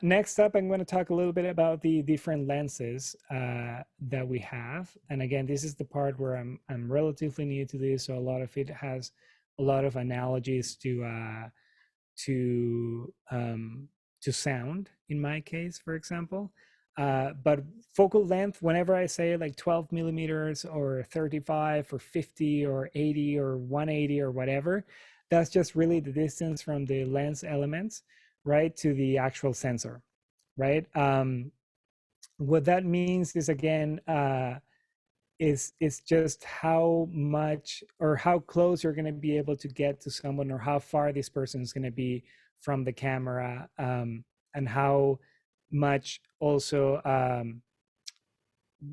next up, I'm going to talk a little bit about the different lenses that we have. And again, this is the part where I'm relatively new to this, so a lot of it has a lot of analogies to sound, in my case, for example. But focal length, whenever I say like 12 millimeters or 35 or 50 or 80 or 180 or whatever, that's just really the distance from the lens elements, right, to the actual sensor, right? What that means is, again, is just how much or how close you're going to be able to get to someone, or how far this person is going to be from the camera, and how much also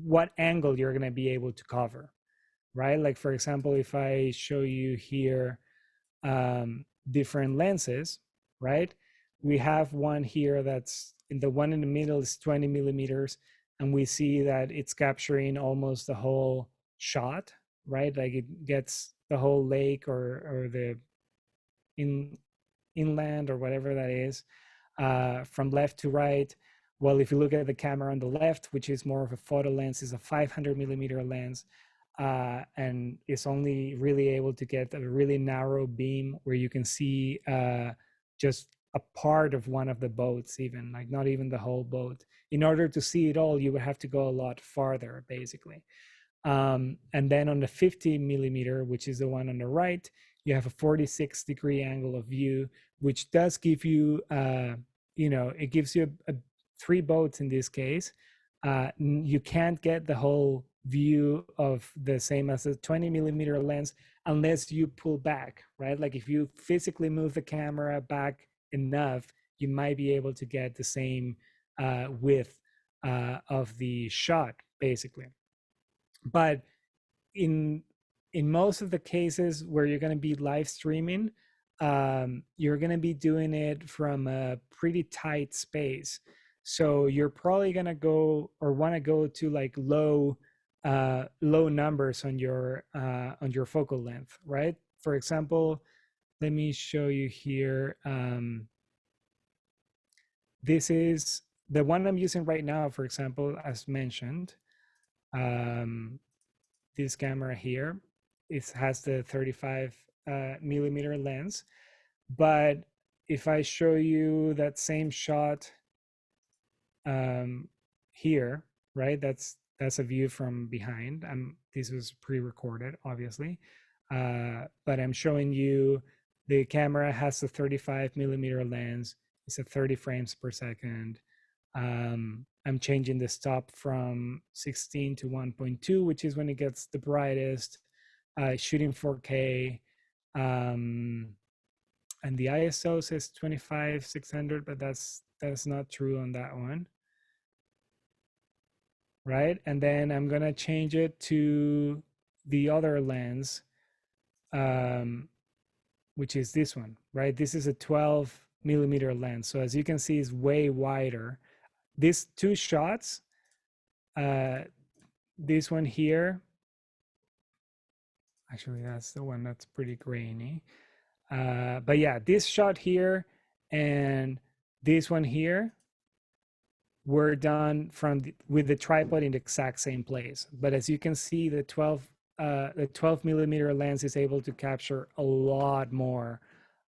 what angle you're going to be able to cover, right? Like, for example, if I show you here different lenses, right? We have one here that's the one in the middle is 20 millimeters, and we see that it's capturing almost the whole shot, right? Like it gets the whole lake or the in inland or whatever that is, from left to right. Well, if you look at the camera on the left, which is more of a photo lens, is a 500 millimeter lens, and it's only really able to get a really narrow beam where you can see just a part of one of the boats, even like not even the whole boat. In order to see it all, you would have to go a lot farther, basically. And then on the 50 millimeter, which is the one on the right, you have a 46-degree angle of view, which does give you, it gives you three boats in this case. You can't get the whole view of the same as a 20 millimeter lens unless you pull back, right? Like if you physically move the camera back enough, you might be able to get the same width of the shot, basically. But in most of the cases where you're going to be live streaming, you're going to be doing it from a pretty tight space. So you're probably going to go or want to go to like low numbers on your focal length, right? For example, let me show you here. This is the one I'm using right now, for example, as mentioned. This camera here, it has the 35 millimeter lens. But if I show you that same shot here, right, that's a view from behind. This was pre-recorded, obviously, but I'm showing you the camera has a 35 millimeter lens. It's at 30 frames per second. I'm changing the stop from 16 to 1.2, which is when it gets the brightest, shooting 4K. And the ISO says 25/600, but that's not true on that one. Right? And then I'm gonna change it to the other lens, which is this one, right? This is a 12 millimeter lens. So as you can see, it's way wider. These two shots, this one here, actually that's the one that's pretty grainy. But yeah, this shot here and this one here were done with the tripod in the exact same place. But as you can see, the 12 millimeter lens is able to capture a lot more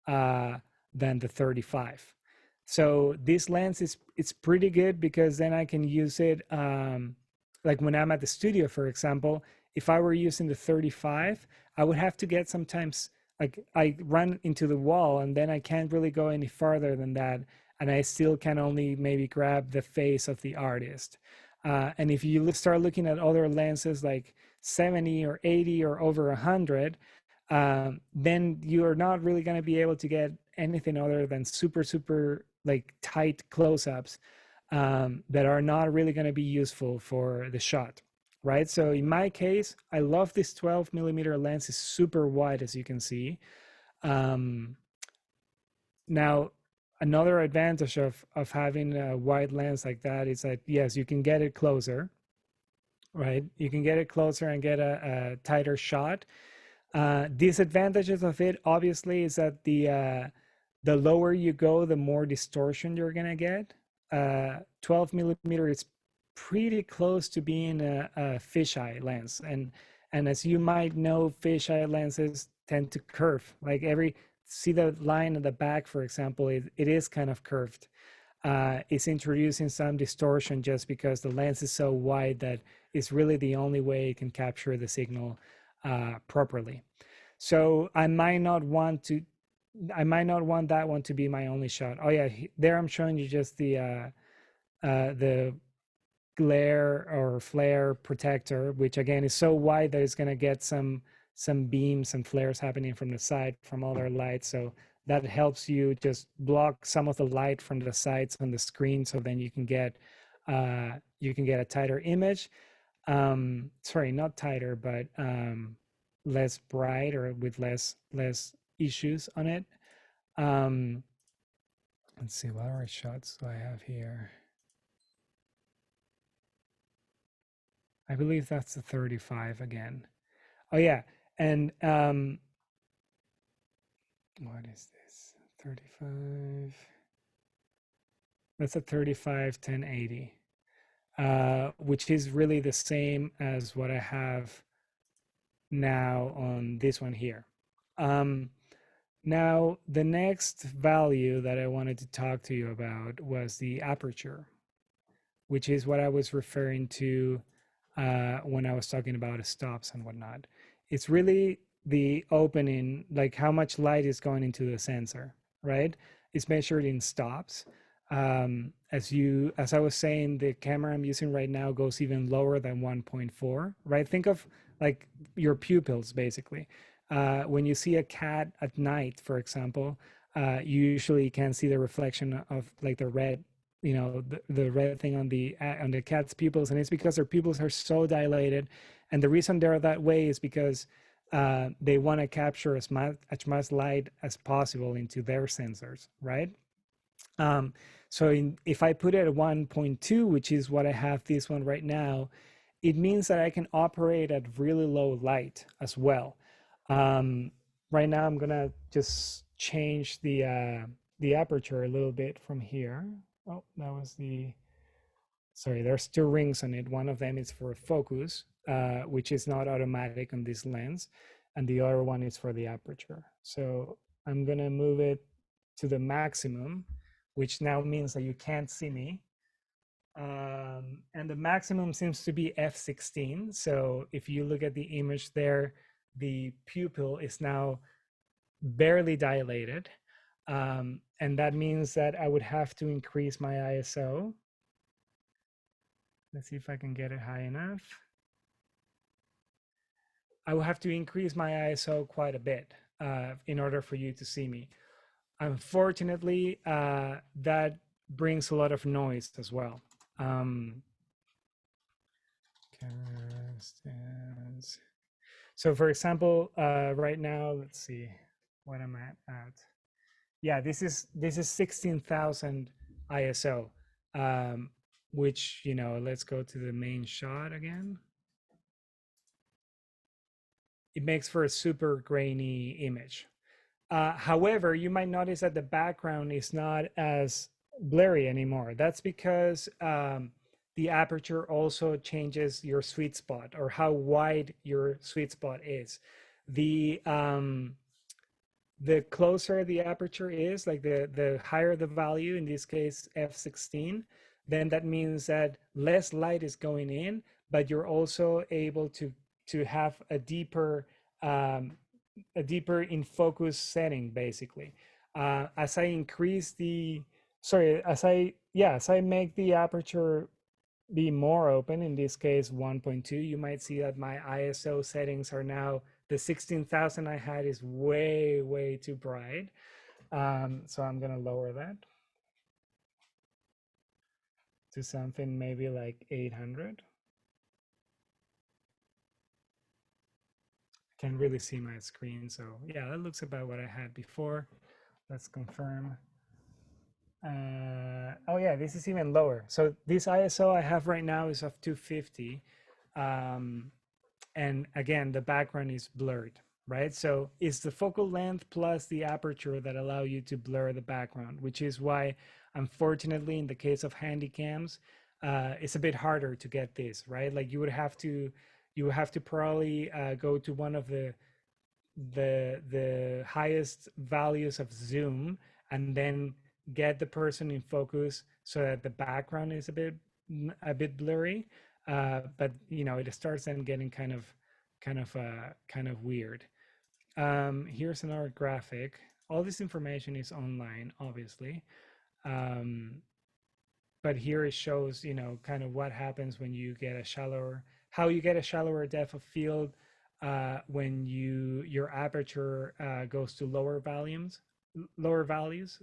than the 35. So this lens it's pretty good because then I can use it like when I'm at the studio, for example. If I were using the 35, I would have to get sometimes like I run into the wall and then I can't really go any farther than that, and I still can only maybe grab the face of the artist. And if you start looking at other lenses like 70 or 80 or over 100, then you are not really going to be able to get anything other than super like tight close-ups that are not really going to be useful for the shot, right? So in my case, I love this 12 millimeter lens. It's super wide, as you can see. Now, another advantage of having a wide lens like that is that, yes, you can get it closer, right? You can get it closer and get a tighter shot. Disadvantages of it, obviously, is that the lower you go, the more distortion you're gonna get. 12 millimeter is pretty close to being a fisheye lens, and as you might know, fisheye lenses tend to curve. Like see the line at the back, for example, it is kind of curved. It's introducing some distortion just because the lens is so wide that it's really the only way it can capture the signal properly. So I might not want that one to be my only shot. Oh yeah, there I'm showing you just the glare or flare protector, which again is so wide that it's going to get some beams and flares happening from the side from other lights. So that helps you just block some of the light from the sides on the screen, so then you can get a tighter image. Sorry, not tighter, but less bright or with less issues on it. Let's see, what other shots do I have here? I believe that's the 35 again. Oh yeah, and what is this? 35. That's a 35 1080, which is really the same as what I have now on this one here. Now, the next value that I wanted to talk to you about was the aperture, which is what I was referring to when I was talking about stops and whatnot. It's really the opening, like how much light is going into the sensor, right? It's measured in stops. As I was saying, the camera I'm using right now goes even lower than 1.4, right? Think of like your pupils, basically. When you see a cat at night, for example, you usually can see the reflection of like the red, the red thing on the cat's pupils, and it's because their pupils are so dilated, and the reason they're that way is because they want to capture as much light as possible into their sensors, right? So if I put it at 1.2, which is what I have this one right now, it means that I can operate at really low light as well. Right now, I'm gonna just change the aperture a little bit from here. Oh, that was sorry, there's two rings on it. One of them is for focus, which is not automatic on this lens, and the other one is for the aperture. So I'm gonna move it to the maximum, which now means that you can't see me. And the maximum seems to be f16. So if you look at the image there, the pupil is now barely dilated. And that means that I would have to increase my ISO. Let's see if I can get it high enough. I will have to increase my ISO quite a bit in order for you to see me. Unfortunately, that brings a lot of noise as well. So for example, right now, let's see what I'm at. Yeah, this is 16,000 ISO, which, let's go to the main shot again. It makes for a super grainy image. However, you might notice that the background is not as blurry anymore. That's because the aperture also changes your sweet spot, or how wide your sweet spot is. The closer the aperture is, like the higher the value, in this case f16, then that means that less light is going in, but you're also able to have a deeper in focus setting, basically. As I increase as I make the aperture be more open, in this case 1.2, you might see that my ISO settings are now, the 16,000 I had is way too bright. So I'm gonna lower that to something maybe like 800. Can't really see my screen, so yeah, that looks about what I had before. Let's confirm. Oh yeah, this is even lower. So this ISO I have right now is of 250. And again, the background is blurred, right? So it's the focal length plus the aperture that allow you to blur the background, which is why, unfortunately, in the case of Handycams, it's a bit harder to get this, right? Like you would have to probably go to one of the highest values of zoom, and then get the person in focus so that the background is a bit blurry. But it starts then getting kind of weird. Here's another graphic. All this information is online, obviously. But here it shows, kind of what happens when you get how you get a shallower depth of field when your aperture goes to lower values.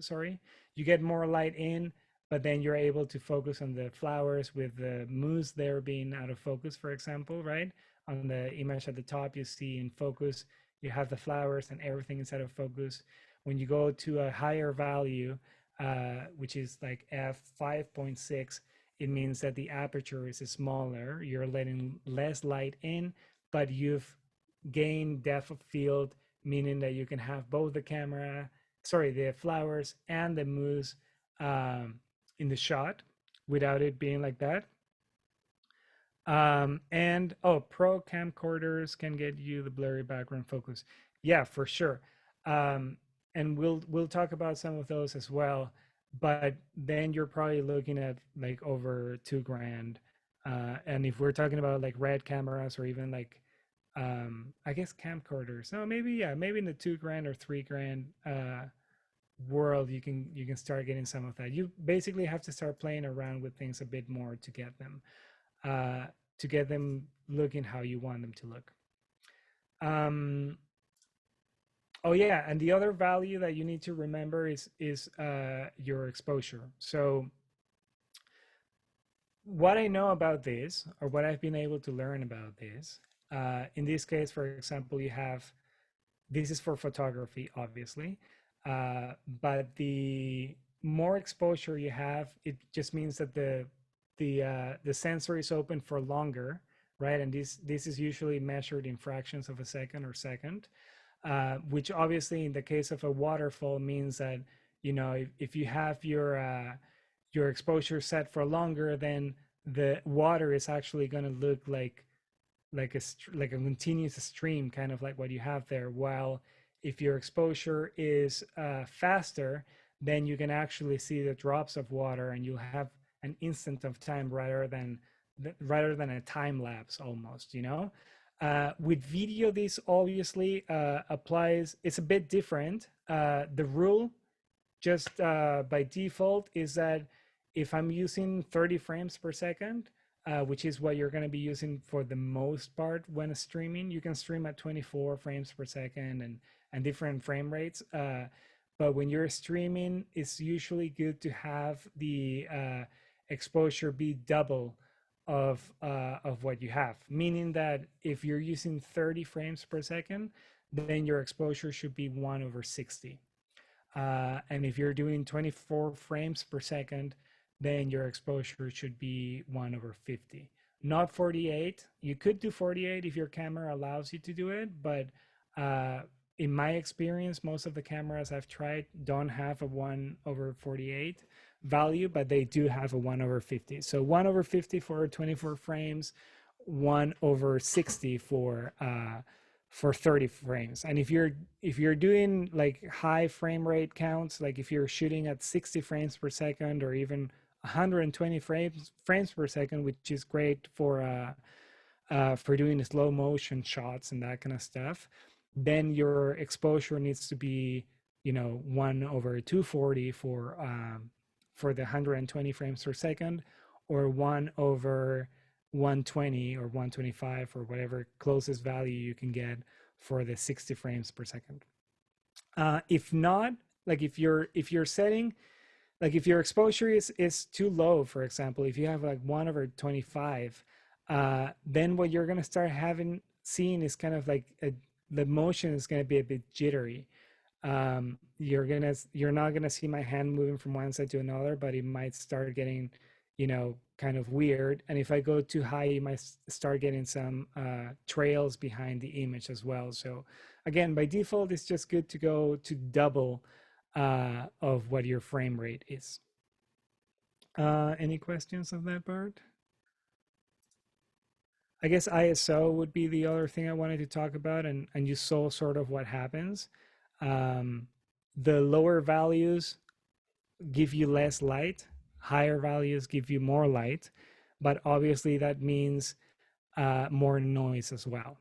Sorry, you get more light in, but then you're able to focus on the flowers with the moose there being out of focus, for example, right? On the image at the top, you see in focus, you have the flowers and everything is out of focus. When you go to a higher value, which is like f5.6, it means that the aperture is smaller. You're letting less light in, but you've gained depth of field, meaning that you can have both the flowers and the moose in the shot without it being like that. And pro camcorders can get you the blurry background focus. Yeah, for sure. And we'll talk about some of those as well. But then you're probably looking at like over $2,000. And if we're talking about like red cameras or even like I guess camcorders, no, maybe in the $2,000 or $3,000 world, you can start getting some of that. You basically have to start playing around with things a bit more to get them looking how you want them to look. Oh yeah, and the other value that you need to remember is your exposure. So what I know about this, or what I've been able to learn about this, in this case, for example, this is for photography, obviously, but the more exposure you have, it just means that the sensor is open for longer, right? And this is usually measured in fractions of a second or second, which obviously in the case of a waterfall means that, you know, if you have your exposure set for longer, then the water is actually going to look like a continuous stream, kind of like what you have there. While if your exposure is faster, then you can actually see the drops of water, and you'll have an instant of time rather than a time lapse almost, you know. With video, this obviously applies. It's a bit different. The rule just by default is that if I'm using 30 frames per second, which is what you're going to be using for the most part when streaming, you can stream at 24 frames per second and different frame rates. But when you're streaming, it's usually good to have the exposure be double of what you have, meaning that if you're using 30 frames per second, then your exposure should be 1/60. And if you're doing 24 frames per second, then your exposure should be 1/50. Not 48. You could do 48 if your camera allows you to do it, but in my experience, most of the cameras I've tried don't have a 1/48 value, but they do have a 1/50. So 1/50 for 24 frames, 1/60 for 30 frames. And if you're doing like high frame rate counts, like if you're shooting at 60 frames per second or even 120 frames per second, which is great for doing slow motion shots and that kind of stuff, then your exposure needs to be, you know, 1/240 for the 120 frames per second, or 1/120 or 125 or whatever closest value you can get for the 60 frames per second. If not, like if you're setting, like if your exposure is too low, for example, if you have like 1/25, then what you're going to start seeing is kind of like the motion is going to be a bit jittery. You're not going to see my hand moving from one side to another, but it might start getting, you know, kind of weird. And if I go too high, you might start getting some trails behind the image as well. So again, by default, it's just good to go to double of what your frame rate is. Any questions on that part? I guess ISO would be the other thing I wanted to talk about, and you saw sort of what happens. The lower values give you less light, higher values give you more light, but obviously that means more noise as well.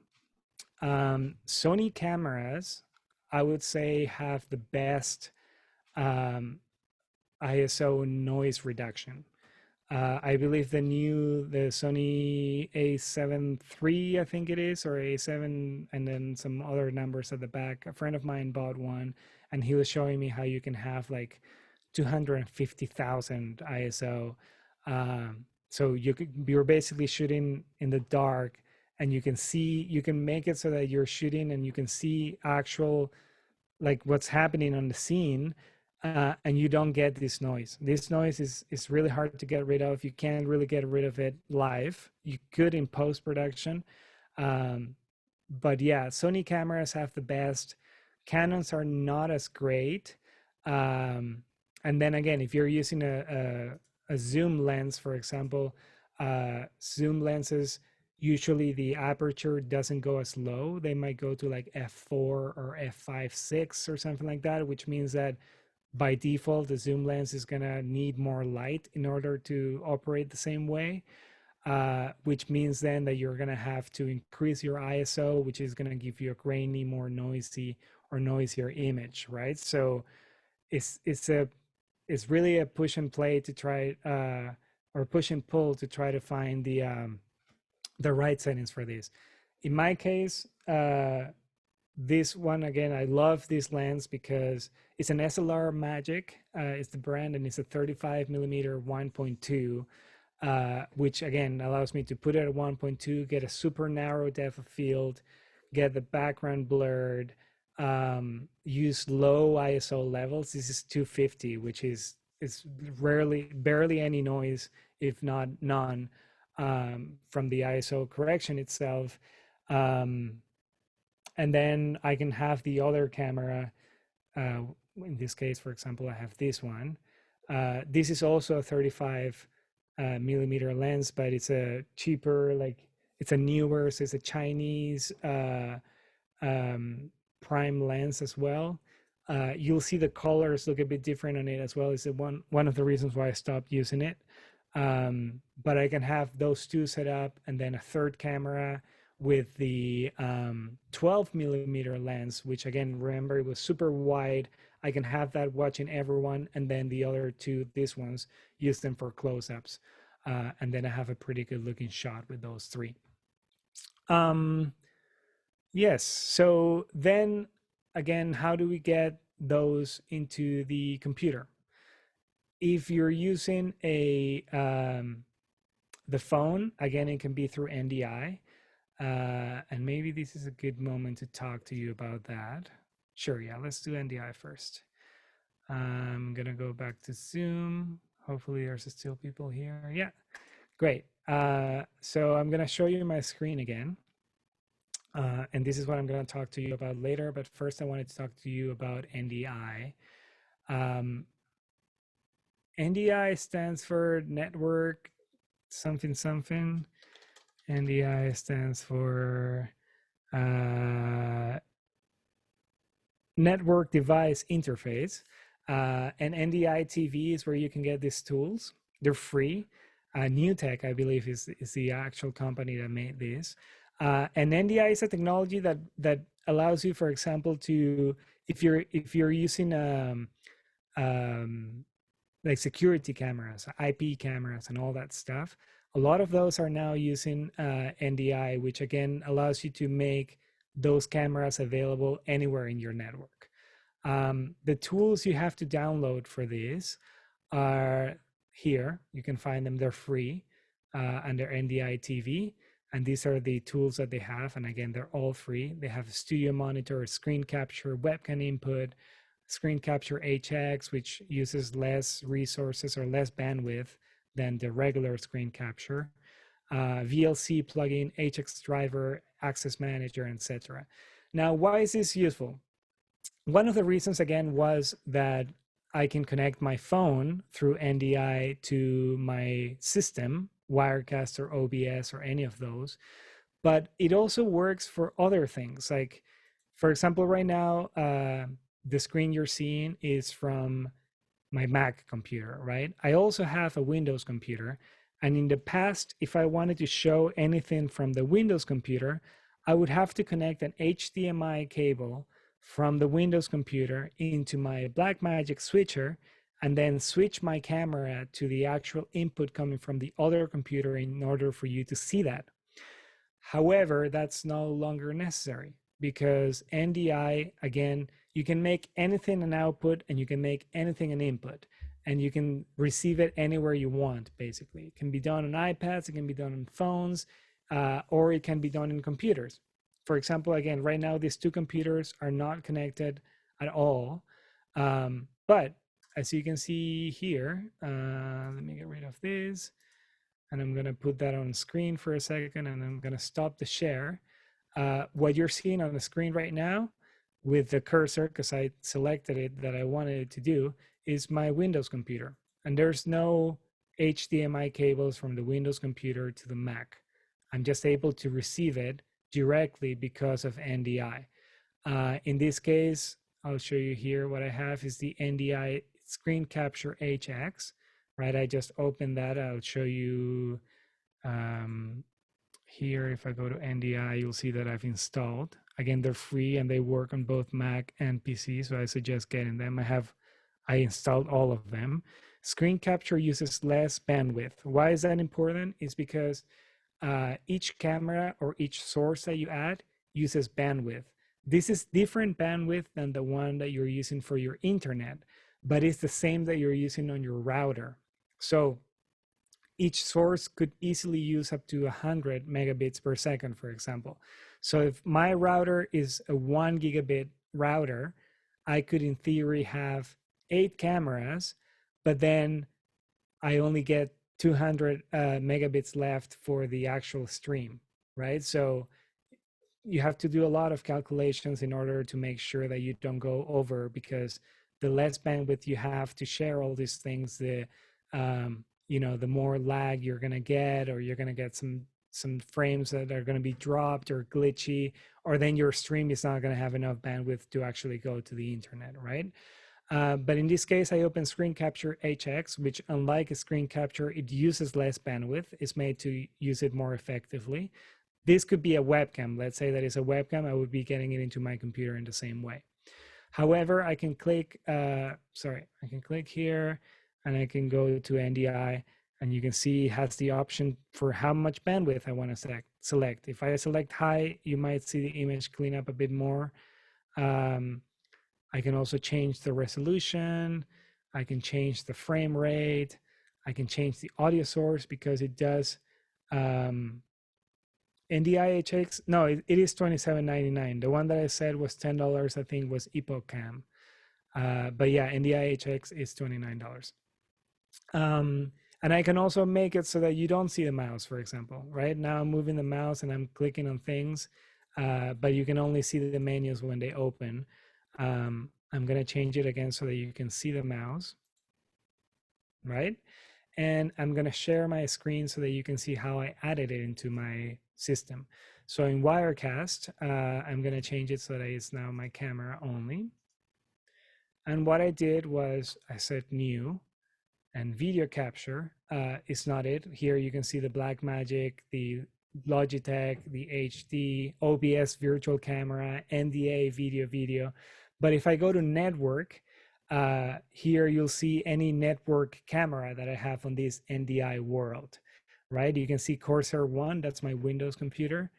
Sony cameras, I would say, have the best ISO noise reduction. I believe the Sony A7 III, I think it is, or A7, and then some other numbers at the back. A friend of mine bought one, and he was showing me how you can have like 250,000 ISO. So you're basically shooting in the dark, and you can make it so that you're shooting and you can see actual, like what's happening on the scene, and you don't get this noise. This noise is really hard to get rid of. You can't really get rid of it live. You could in post-production. But yeah, Sony cameras have the best. Canons are not as great. And then again, if you're using a zoom lens, for example, zoom lenses, usually the aperture doesn't go as low. They might go to like f4 or f5.6 or something like that, which means that by default, the zoom lens is gonna need more light in order to operate the same way, which means then that you're gonna have to increase your ISO, which is gonna give you a grainy, more noisy or noisier image, right? So it's really a push and play to try, or push and pull to try to find the right settings for this. In my case, this one, again, I love this lens because it's an SLR Magic. It's the brand, and it's a 35 millimeter 1.2, which again allows me to put it at 1.2, get a super narrow depth of field, get the background blurred, use low ISO levels. This is 250, which is barely any noise, if not none, from the ISO correction itself. And then I can have the other camera. In this case, for example, I have this one. This is also a 35 millimeter lens, but it's a cheaper, like it's a newer, so it's a Chinese prime lens as well. You'll see the colors look a bit different on it as well. It's one of the reasons why I stopped using it. But I can have those two set up, and then a third camera with the 12 millimeter lens, which again, remember, it was super wide. I can have that watching everyone, and then the other two, these ones, use them for close-ups. And then I have a pretty good looking shot with those three. Yes, so then again, how do we get those into the computer? If you're using the phone, again, it can be through NDI. And maybe this is a good moment to talk to you about that. Sure, yeah, let's do NDI first. I'm gonna go back to Zoom. Hopefully there's still people here. Yeah, great. So I'm gonna show you my screen again. And this is what I'm gonna talk to you about later, but first I wanted to talk to you about NDI. NDI stands for network something something. NDI stands for network device interface. And NDI TV is where you can get these tools. They're free. NewTek, I believe, is the actual company that made this. And NDI is a technology that allows you, for example, to if you're using like security cameras, IP cameras, and all that stuff. A lot of those are now using NDI, which again allows you to make those cameras available anywhere in your network. The tools you have to download for this are here. You can find them, they're free under NDI TV. And these are the tools that they have. And again, they're all free. They have a studio monitor, screen capture, webcam input, screen capture HX, which uses less resources or less bandwidth than the regular screen capture, VLC plugin, HX driver, access manager, etc. Now, why is this useful? One of the reasons, again, was that I can connect my phone through NDI to my system, Wirecast or OBS or any of those, but it also works for other things. Like, for example, right now, the screen you're seeing is from my Mac computer, right? I also have a Windows computer. And in the past, if I wanted to show anything from the Windows computer, I would have to connect an HDMI cable from the Windows computer into my Blackmagic switcher, and then switch my camera to the actual input coming from the other computer in order for you to see that. However, that's no longer necessary because NDI, again, you can make anything an output and you can make anything an input, and you can receive it anywhere you want, basically. It can be done on iPads, it can be done on phones, or it can be done in computers. For example, again, right now, these two computers are not connected at all, but as you can see here, let me get rid of this, and I'm going to put that on screen for a second, and I'm going to stop the share. What you're seeing on the screen right now with the cursor, because I selected it that I wanted it to do, is my Windows computer. And there's no HDMI cables from the Windows computer to the Mac. I'm just able to receive it directly because of NDI. In this case, I'll show you here what I have is the Ndi Screen Capture HX, right? I just opened that. I'll show you here. If I go to NDI, you'll see that I've installed. Again, they're free and they work on both Mac and PC, so I suggest getting them. I installed all of them. Screen capture uses less bandwidth. Why is that important? It's because each camera or each source that you add uses bandwidth. This is different bandwidth than the one that you're using for your internet, but it's the same that you're using on your router. So each source could easily use up to 100 megabits per second, for example. So if my router is a 1 gigabit router, I could in theory have 8 cameras, but then I only get 200 megabits left for the actual stream, right? So you have to do a lot of calculations in order to make sure that you don't go over, because the less bandwidth you have to share all these things, the the more lag you're going to get, or you're going to get some frames that are going to be dropped or glitchy, or then your stream is not going to have enough bandwidth to actually go to the internet, right? But in this case, I open Screen Capture HX, which, unlike a screen capture, it uses less bandwidth. It's made to use it more effectively. This could be a webcam. Let's say that it's a webcam. I would be getting it into my computer in the same way. However, I can click, I can click here, and I can go to NDI, and you can see it has the option for how much bandwidth I want to select. If I select high, you might see the image clean up a bit more. I can also change the resolution. I can change the frame rate. I can change the audio source, because it does Ndi Hx. No, it is $27.99. The one that I said was $10, I think, was EpoCam. But yeah, Ndi Hx is $29. And I can also make it so that you don't see the mouse, for example. Right now I'm moving the mouse and I'm clicking on things, but you can only see the menus when they open. I'm going to change it again so that you can see the mouse, right? And I'm going to share my screen so that you can see how I added it into my system. So in Wirecast, I'm going to change it so that it's now my camera only. And what I did was I said new, and video capture is not it. Here you can see the Blackmagic, the Logitech, the HD, OBS virtual camera, NDA video. But if I go to network, here you'll see any network camera that I have on this NDI world, right? You can see Corsair 1, that's my Windows computer.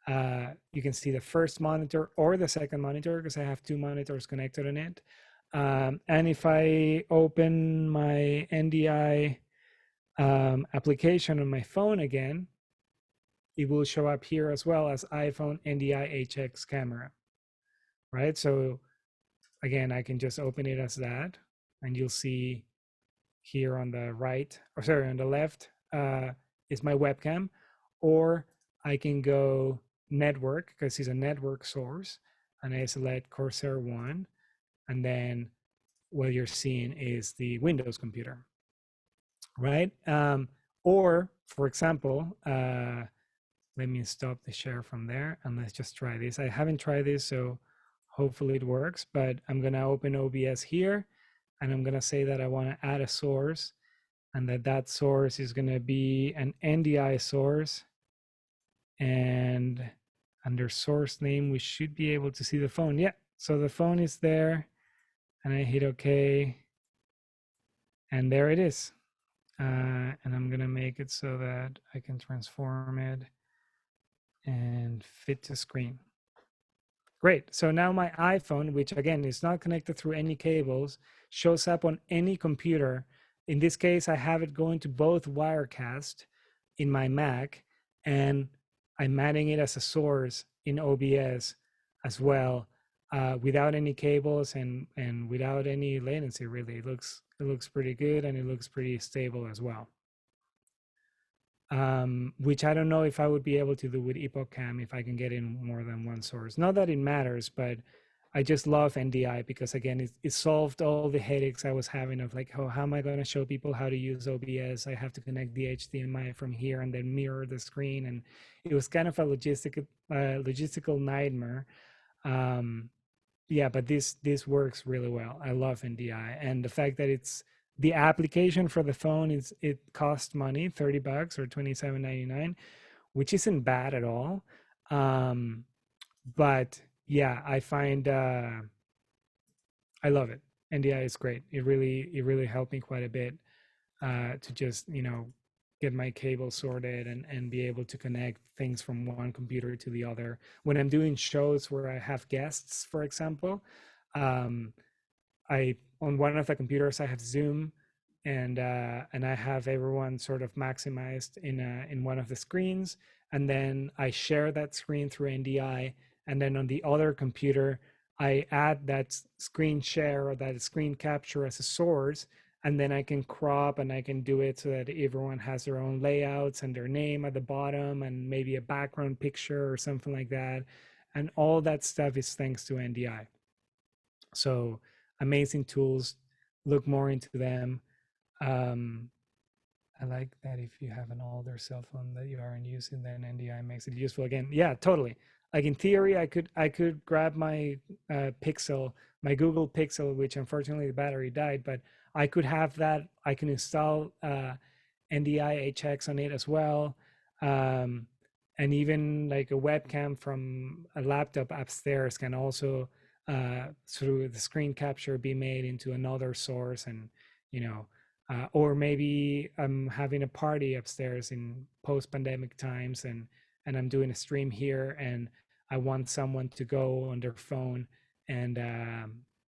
You can see the first monitor or the second monitor, because I have 2 monitors connected on it. And if I open my NDI application on my phone again, it will show up here as well as iPhone Ndi Hx Camera, right? So again, I can just open it as that, and you'll see here on the right, or sorry, on the left is my webcam, or I can go network, because it's a network source, and I select Corsair 1, and then what you're seeing is the Windows computer, right? Or, for example, let me stop the share from there, and let's just try this. I haven't tried this, so hopefully it works, but I'm going to open OBS here, and I'm going to say that I want to add a source, and that source is going to be an NDI source, and under source name, we should be able to see the phone. Yeah, so the phone is there, and I hit OK, and there it is. And I'm going to make it so that I can transform it and fit to screen. Great. So now my iPhone, which again is not connected through any cables, shows up on any computer. In this case, I have it going to both Wirecast in my Mac, and I'm adding it as a source in OBS as well without any cables and without any latency. Really, it looks pretty good, and it looks pretty stable as well. Which I don't know if I would be able to do with Epoch Cam if I can get in more than one source. Not that it matters, but I just love NDI because again, it solved all the headaches I was having of like, oh, how am I going to show people how to use OBS? I have to connect the HDMI from here and then mirror the screen, and it was kind of a logistical nightmare. Yeah, but this works really well. I love NDI, and the fact that it's the application for the phone it costs money, $30 or $27.99, which isn't bad at all. But yeah, I find I love it. NDI is great. It really helped me quite a bit to just get my cable sorted and be able to connect things from one computer to the other. When I'm doing shows where I have guests, for example, I on one of the computers I have Zoom, and I have everyone sort of maximized in one of the screens, and then I share that screen through NDI, and then on the other computer I add that screen share or that screen capture as a source, and then I can crop and I can do it so that everyone has their own layouts and their name at the bottom and maybe a background picture or something like that, and all that stuff is thanks to NDI. So amazing tools. Look more into them. I like that if you have an older cell phone that you aren't using, then NDI makes it useful again. Yeah, totally. Like in theory, I could grab my Pixel, my Google Pixel, which unfortunately the battery died, but I could have that. I can install Ndi Hx on it as well, and even like a webcam from a laptop upstairs can also through the screen capture be made into another source, and or maybe I'm having a party upstairs in post-pandemic times, and I'm doing a stream here, and I want someone to go on their phone and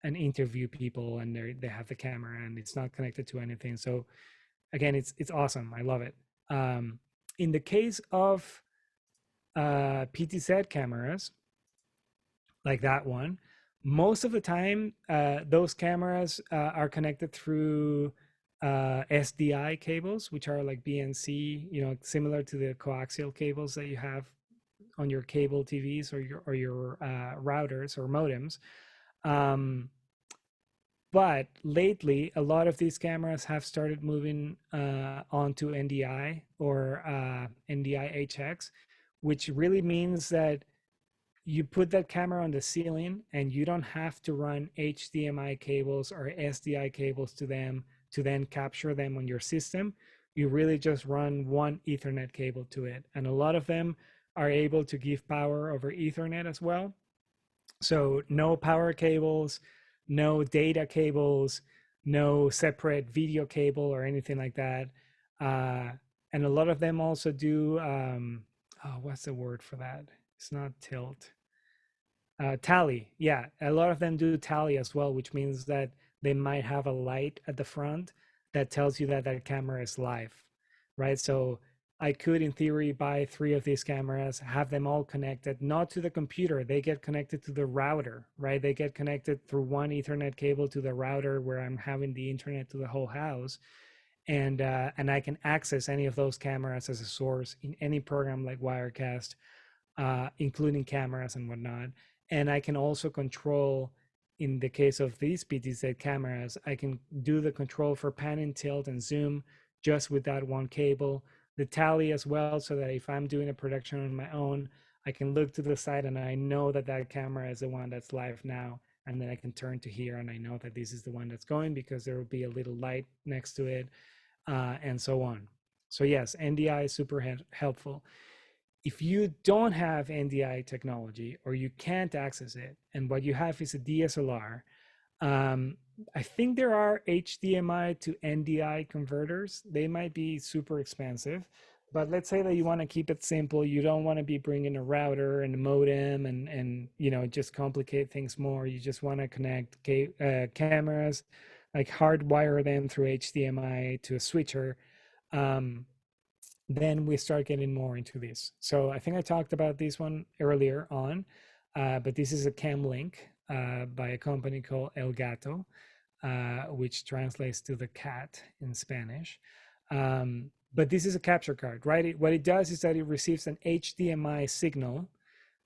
interview people, and they have the camera and it's not connected to anything. So again, it's awesome. I love it. In the case of Ptz cameras, like that one, most of the time those cameras are connected through SDI cables, which are like BNC, similar to the coaxial cables that you have on your cable TVs or your routers or modems. But lately, a lot of these cameras have started moving onto NDI or Ndi Hx, which really means that you put that camera on the ceiling and you don't have to run HDMI cables or SDI cables to them to then capture them on your system. You really just run one Ethernet cable to it. And a lot of them are able to give power over Ethernet as well. So no power cables, no data cables, no separate video cable or anything like that. And a lot of them also do, what's the word for that? It's not tilt. Tally. Yeah, a lot of them do tally as well, which means that they might have a light at the front that tells you that that camera is live, right? So I could, in theory, buy 3 of these cameras, have them all connected, not to the computer. They get connected to the router, right? They get connected through one Ethernet cable to the router where I'm having the internet to the whole house. And I can access any of those cameras as a source in any program like Wirecast, including cameras and whatnot. And I can also control, in the case of these Ptz cameras, I can do the control for pan and tilt and zoom just with that one cable. The tally as well, so that if I'm doing a production on my own, I can look to the side and I know that that camera is the one that's live now, and then I can turn to here and I know that this is the one that's going because there will be a little light next to it, and so on. So yes, NDI is super helpful. If you don't have NDI technology or you can't access it, and what you have is a DSLR, I think there are HDMI to NDI converters. They might be super expensive, but let's say that you want to keep it simple. You don't want to be bringing a router and a modem and just complicate things more. You just want to connect cameras, like hardwire them through HDMI to a switcher. Then we start getting more into this. So I think I talked about this one earlier on, but this is a Cam Link. by a company called El Gato, which translates to the cat in Spanish. But this is a capture card, right? What it does is that it receives an HDMI signal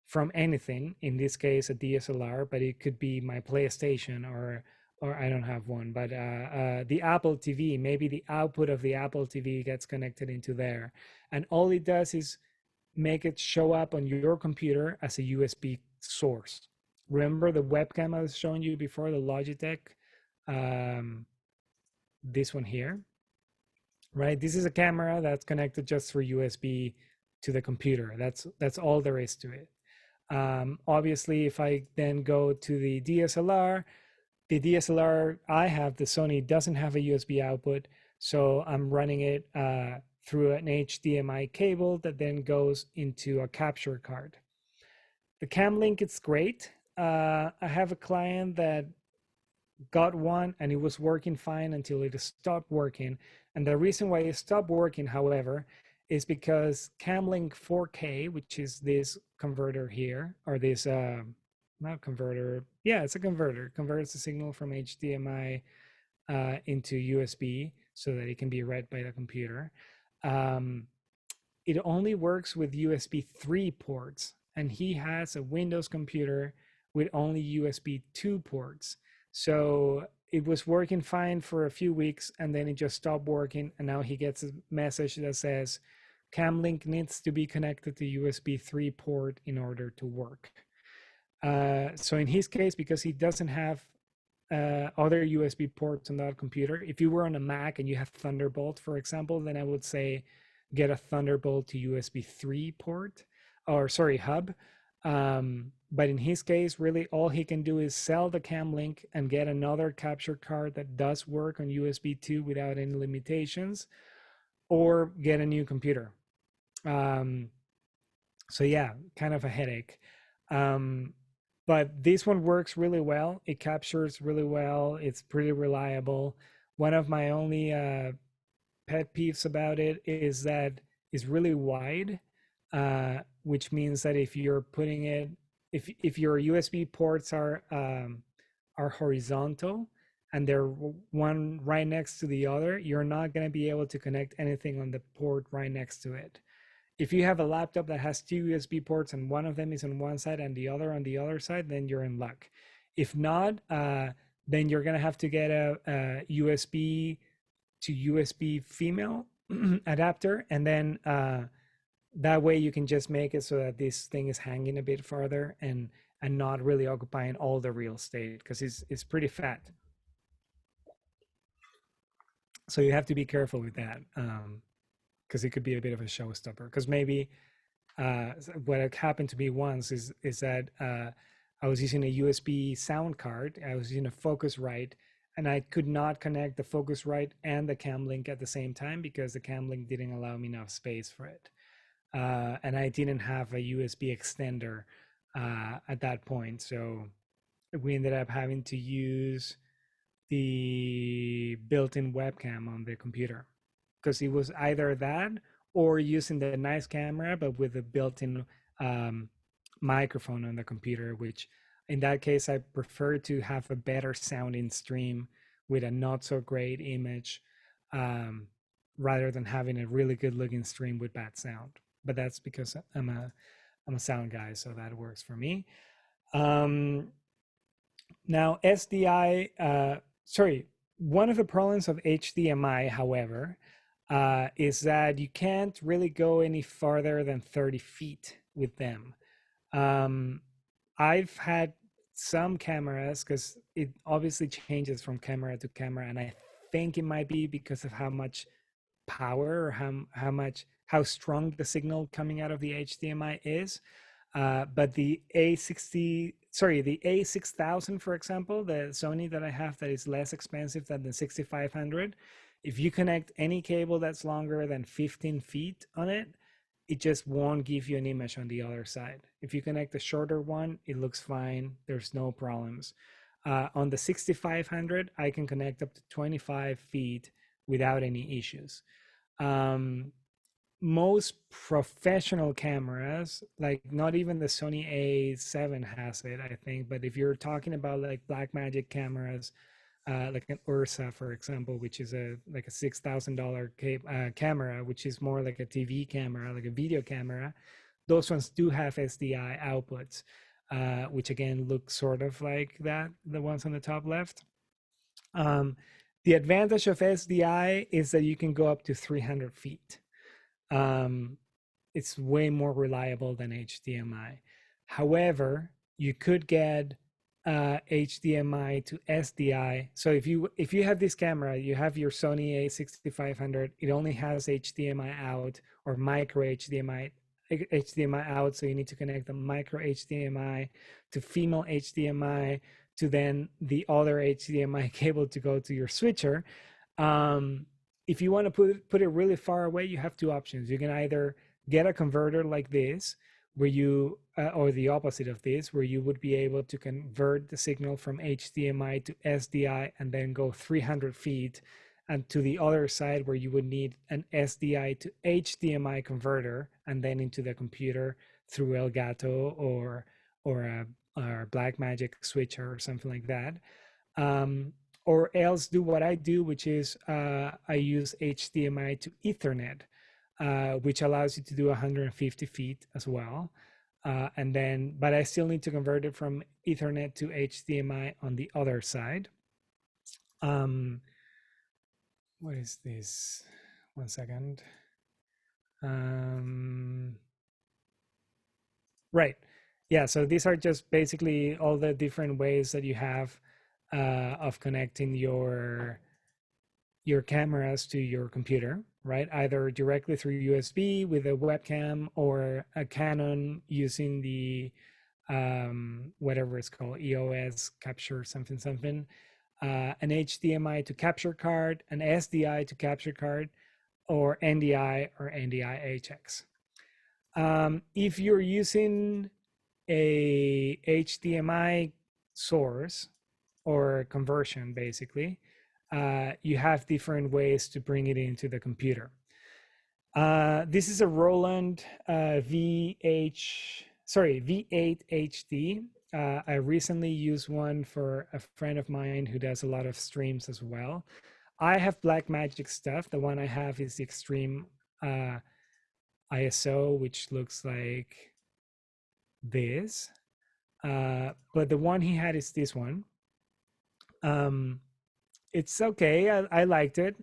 from anything, in this case a DSLR, but it could be my PlayStation, or I don't have one, but the Apple TV, maybe the output of the Apple TV gets connected into there. And all it does is make it show up on your computer as a USB source. Remember the webcam I was showing you before, the Logitech, this one here, right? This is a camera that's connected just for USB to the computer. That's all there is to it. Obviously, if I then go to the DSLR I have, the Sony, doesn't have a USB output, so I'm running it through an HDMI cable that then goes into a capture card. The Cam Link, it's great. I have a client that got one and it was working fine until it stopped working. And the reason why it stopped working, however, is because Camlink 4K, which is this converter here, or this not converter, yeah, it's a converter, converts the signal from HDMI into USB so that it can be read by the computer. It only works with USB 3 ports, and he has a Windows computer with only USB 2 ports. So it was working fine for a few weeks, and then it just stopped working, and now he gets a message that says Camlink needs to be connected to USB 3 port in order to work. So in his case, because he doesn't have other USB ports on that computer, if you were on a Mac and you have Thunderbolt, for example, then I would say get a Thunderbolt to USB 3 port, or sorry, hub. But in his case, really all he can do is sell the Camlink and get another capture card that does work on USB 2 without any limitations, or get a new computer. So yeah, kind of a headache. But this one works really well. It captures really well. It's pretty reliable. One of my only pet peeves about it is that it's really wide, which means that if you're putting it, if your USB ports are horizontal and they're one right next to the other, you're not going to be able to connect anything on the port right next to it. If you have a laptop that has two USB ports and one of them is on one side and the other on the other side, then you're in luck. If not, then you're going to have to get a USB to USB female adapter, and then that way you can just make it so that this thing is hanging a bit farther and not really occupying all the real estate, because it's pretty fat. So you have to be careful with that, because it could be a bit of a showstopper. Because maybe what happened to me once is that I was using a USB sound card. I was using a Focusrite, and I could not connect the Focusrite and the Camlink at the same time because the Camlink didn't allow me enough space for it. And I didn't have a USB extender at that point. So we ended up having to use the built-in webcam on the computer, because it was either that or using the nice camera, but with a built-in microphone on the computer, which in that case, I prefer to have a better sounding stream with a not so great image, rather than having a really good looking stream with bad sound. But that's because I'm a sound guy, so that works for me. Now SDI, one of the problems of HDMI, however, is that you can't really go any farther than 30 feet with them. I've had some cameras, because it obviously changes from camera to camera, and I think it might be because of how much power or how strong the signal coming out of the HDMI is. But the A6000, for example, the Sony that I have that is less expensive than the 6500, if you connect any cable that's longer than 15 feet on it, it just won't give you an image on the other side. If you connect a shorter one, it looks fine. There's no problems. On the 6500, I can connect up to 25 feet without any issues. most professional cameras, like not even the Sony A7 has it, I think. But if you're talking about like Blackmagic cameras, like an Ursa, for example, which is a like a $6,000 camera, which is more like a TV camera, like a video camera. Those ones do have SDI outputs, which again look sort of like that, the ones on the top left. The advantage of SDI is that you can go up to 300 feet. It's way more reliable than HDMI. However, you could get HDMI to SDI. So if you have this camera, you have your Sony A6500, it only has HDMI out or micro HDMI out, so you need to connect the micro HDMI to female HDMI to then the other HDMI cable to go to your switcher. If you want to put it really far away, you have two options. You can either get a converter like this, where you, or the opposite of this, where you would be able to convert the signal from HDMI to SDI and then go 300 feet, and to the other side where you would need an SDI to HDMI converter and then into the computer through Elgato or a Blackmagic switcher or something like that. Or else do what I do, which is I use HDMI to Ethernet, which allows you to do 150 feet as well. And then, but I still need to convert it from Ethernet to HDMI on the other side. What is this? 1 second. Right. Yeah, so these are just basically all the different ways that you have of connecting your cameras to your computer, right? Either directly through USB with a webcam, or a Canon using the whatever it's called, EOS capture something, an HDMI to capture card, an SDI to capture card, or NDI or Ndi Hx. If you're using a HDMI source or conversion, basically, you have different ways to bring it into the computer. This is a Roland V8 HD. I recently used one for a friend of mine who does a lot of streams as well. I have Blackmagic stuff. The one I have is the Extreme ISO, which looks like this. But the one he had is this one. It's okay. I liked it.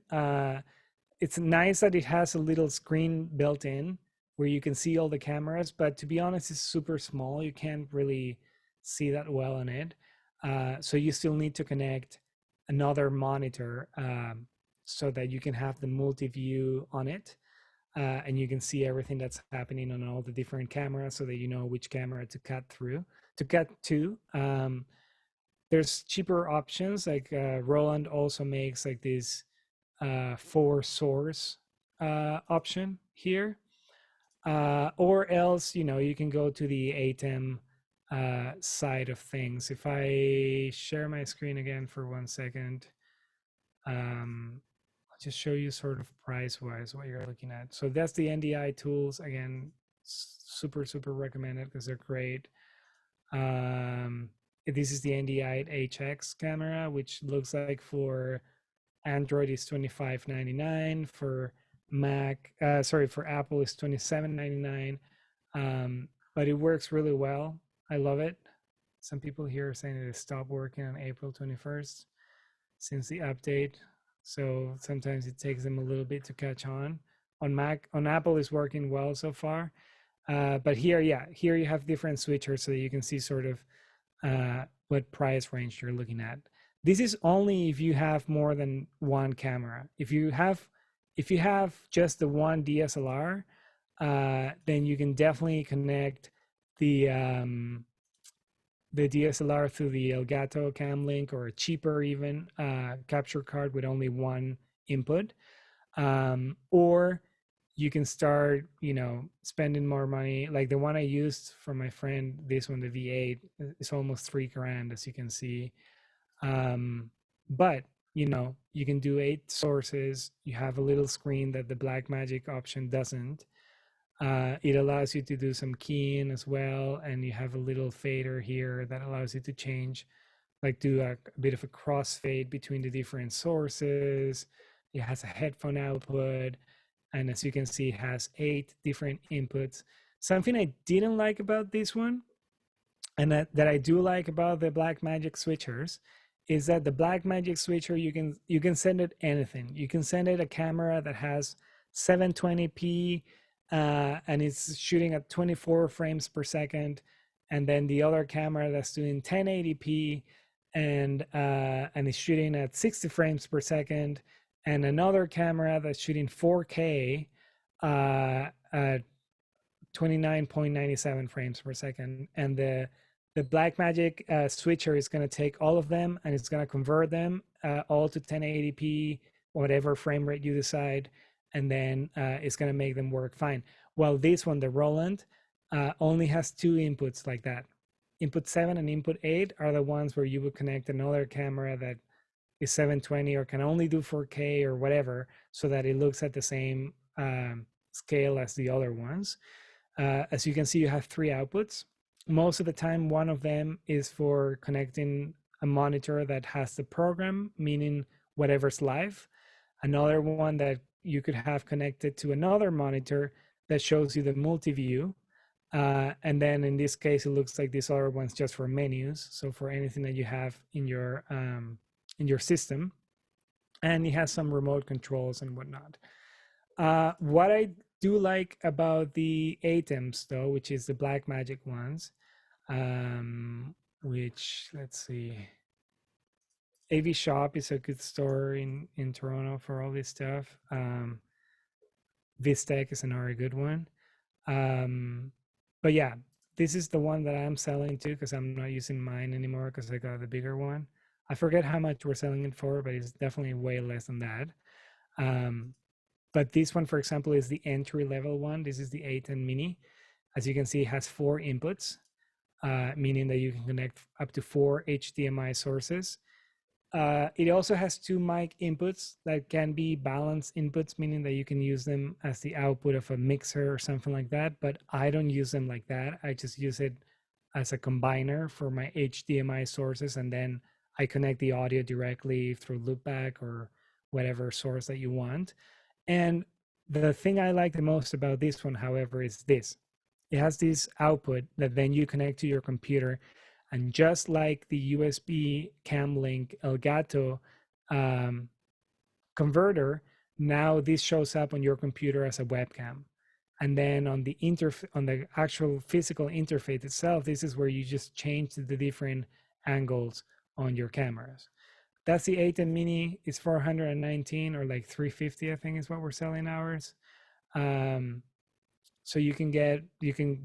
It's nice that it has a little screen built in where you can see all the cameras, but to be honest, it's super small. You can't really see that well on it. So you still need to connect another monitor so that you can have the multi-view on it. And you can see everything that's happening on all the different cameras so that you know which camera to cut to. There's cheaper options, like Roland also makes like this 4 source option here. Or else, you can go to the ATEM side of things. If I share my screen again for 1 second, I'll just show you sort of price-wise what you're looking at. So that's the NDI tools. Again, super recommended because they're great. This is the Ndi Hx camera, which looks like for Android is $25.99, for for Apple is $27.99. But it works really well. I love it. Some people here are saying it stopped working on April 21st since the update. So sometimes it takes them a little bit to catch on. On Apple is working well so far. But here you have different switchers so that you can see sort of what price range you're looking at. This is only if you have more than one camera. If you have just the one DSLR, then you can definitely connect the DSLR through the Elgato Cam Link, or a cheaper even capture card with only one input. Or you can start, spending more money. Like the one I used for my friend, this one, the V8, is almost $3,000, as you can see. But you can do 8 sources. You have a little screen that the Blackmagic option doesn't. It allows you to do some keying as well, and you have a little fader here that allows you to change, like do a bit of a crossfade between the different sources. It has a headphone output, and as you can see, it has 8 different inputs. Something I didn't like about this one, and that I do like about the Blackmagic switchers, is that the Blackmagic switcher, you can send it anything. You can send it a camera that has 720p and it's shooting at 24 frames per second, and then the other camera that's doing 1080p and is shooting at 60 frames per second, and another camera that's shooting 4K at 29.97 frames per second. And the Blackmagic switcher is going to take all of them and it's going to convert them all to 1080p, whatever frame rate you decide, and then it's going to make them work fine. Well, this one, the Roland, only has 2 inputs like that. Input 7 and input 8 are the ones where you would connect another camera that is 720 or can only do 4K or whatever, so that it looks at the same scale as the other ones. As you can see, you have 3 outputs. Most of the time, one of them is for connecting a monitor that has the program, meaning whatever's live. Another one that you could have connected to another monitor that shows you the multi-view. And then in this case, it looks like this other one's just for menus. So for anything that you have in your system. And it has some remote controls and whatnot. What I do like about the ATEMs, though, which is the Blackmagic ones, which, let's see, AV Shop is a good store in Toronto for all this stuff. Vistec is another good one. But yeah, this is the one that I'm selling to because I'm not using mine anymore because I got the bigger one. I forget how much we're selling it for, but it's definitely way less than that. But this one, for example, is the entry level one. This is the A10 Mini. As you can see, it has 4 inputs, meaning that you can connect up to 4 HDMI sources. It also has 2 mic inputs that can be balanced inputs, meaning that you can use them as the output of a mixer or something like that. But I don't use them like that. I just use it as a combiner for my HDMI sources, and then I connect the audio directly through Loopback or whatever source that you want. And the thing I like the most about this one, however, is this. It has this output that then you connect to your computer. And just like the USB Cam Link Elgato converter, now this shows up on your computer as a webcam. And then on the actual physical interface itself, this is where you just change the different angles on your cameras. That's the A10 Mini. It's 419 or like 350, I think is what we're selling ours. So you can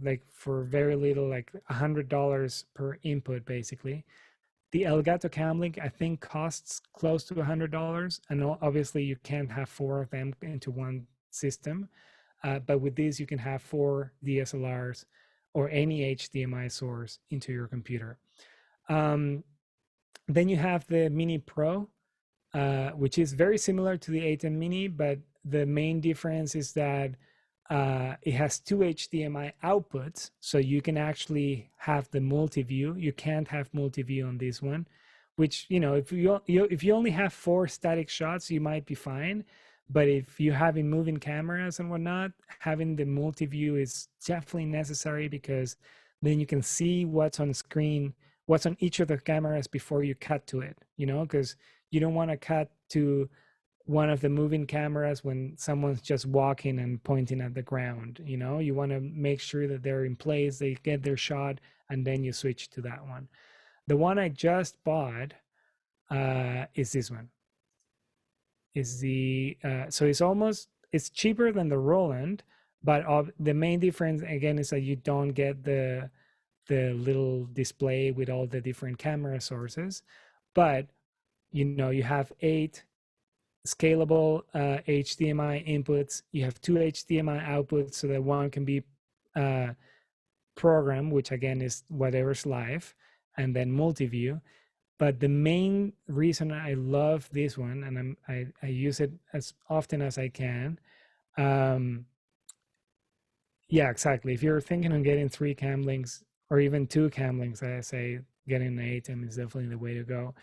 like for very little, like $100 per input, basically. The Elgato Cam Link, I think, costs close to $100. And obviously you can't have 4 of them into one system. But with this, you can have 4 DSLRs or any HDMI source into your computer. Then you have the Mini Pro, which is very similar to the A10 Mini, but the main difference is that it has 2 HDMI outputs, so you can actually have the multi-view. You can't have multi-view on this one, which, if you only have 4 static shots, you might be fine. But if you have moving cameras and whatnot, having the multi-view is definitely necessary, because then you can see what's on screen, what's on each of the cameras before you cut to it, because you don't want to cut to one of the moving cameras when someone's just walking and pointing at the ground. You want to make sure that they're in place, they get their shot, and then you switch to that one. The one I just bought is this one. Is the so it's cheaper than the Roland, but the main difference again is that you don't get the little display with all the different camera sources, but you have 8 scalable HDMI inputs. You have 2 HDMI outputs, so that one can be programmed, which again is whatever's live, and then multi-view. But the main reason I love this one, and I use it as often as I can. Yeah, exactly. If you're thinking on getting 3 cam links or even 2 cam links, I say getting an ATEM is definitely the way to go.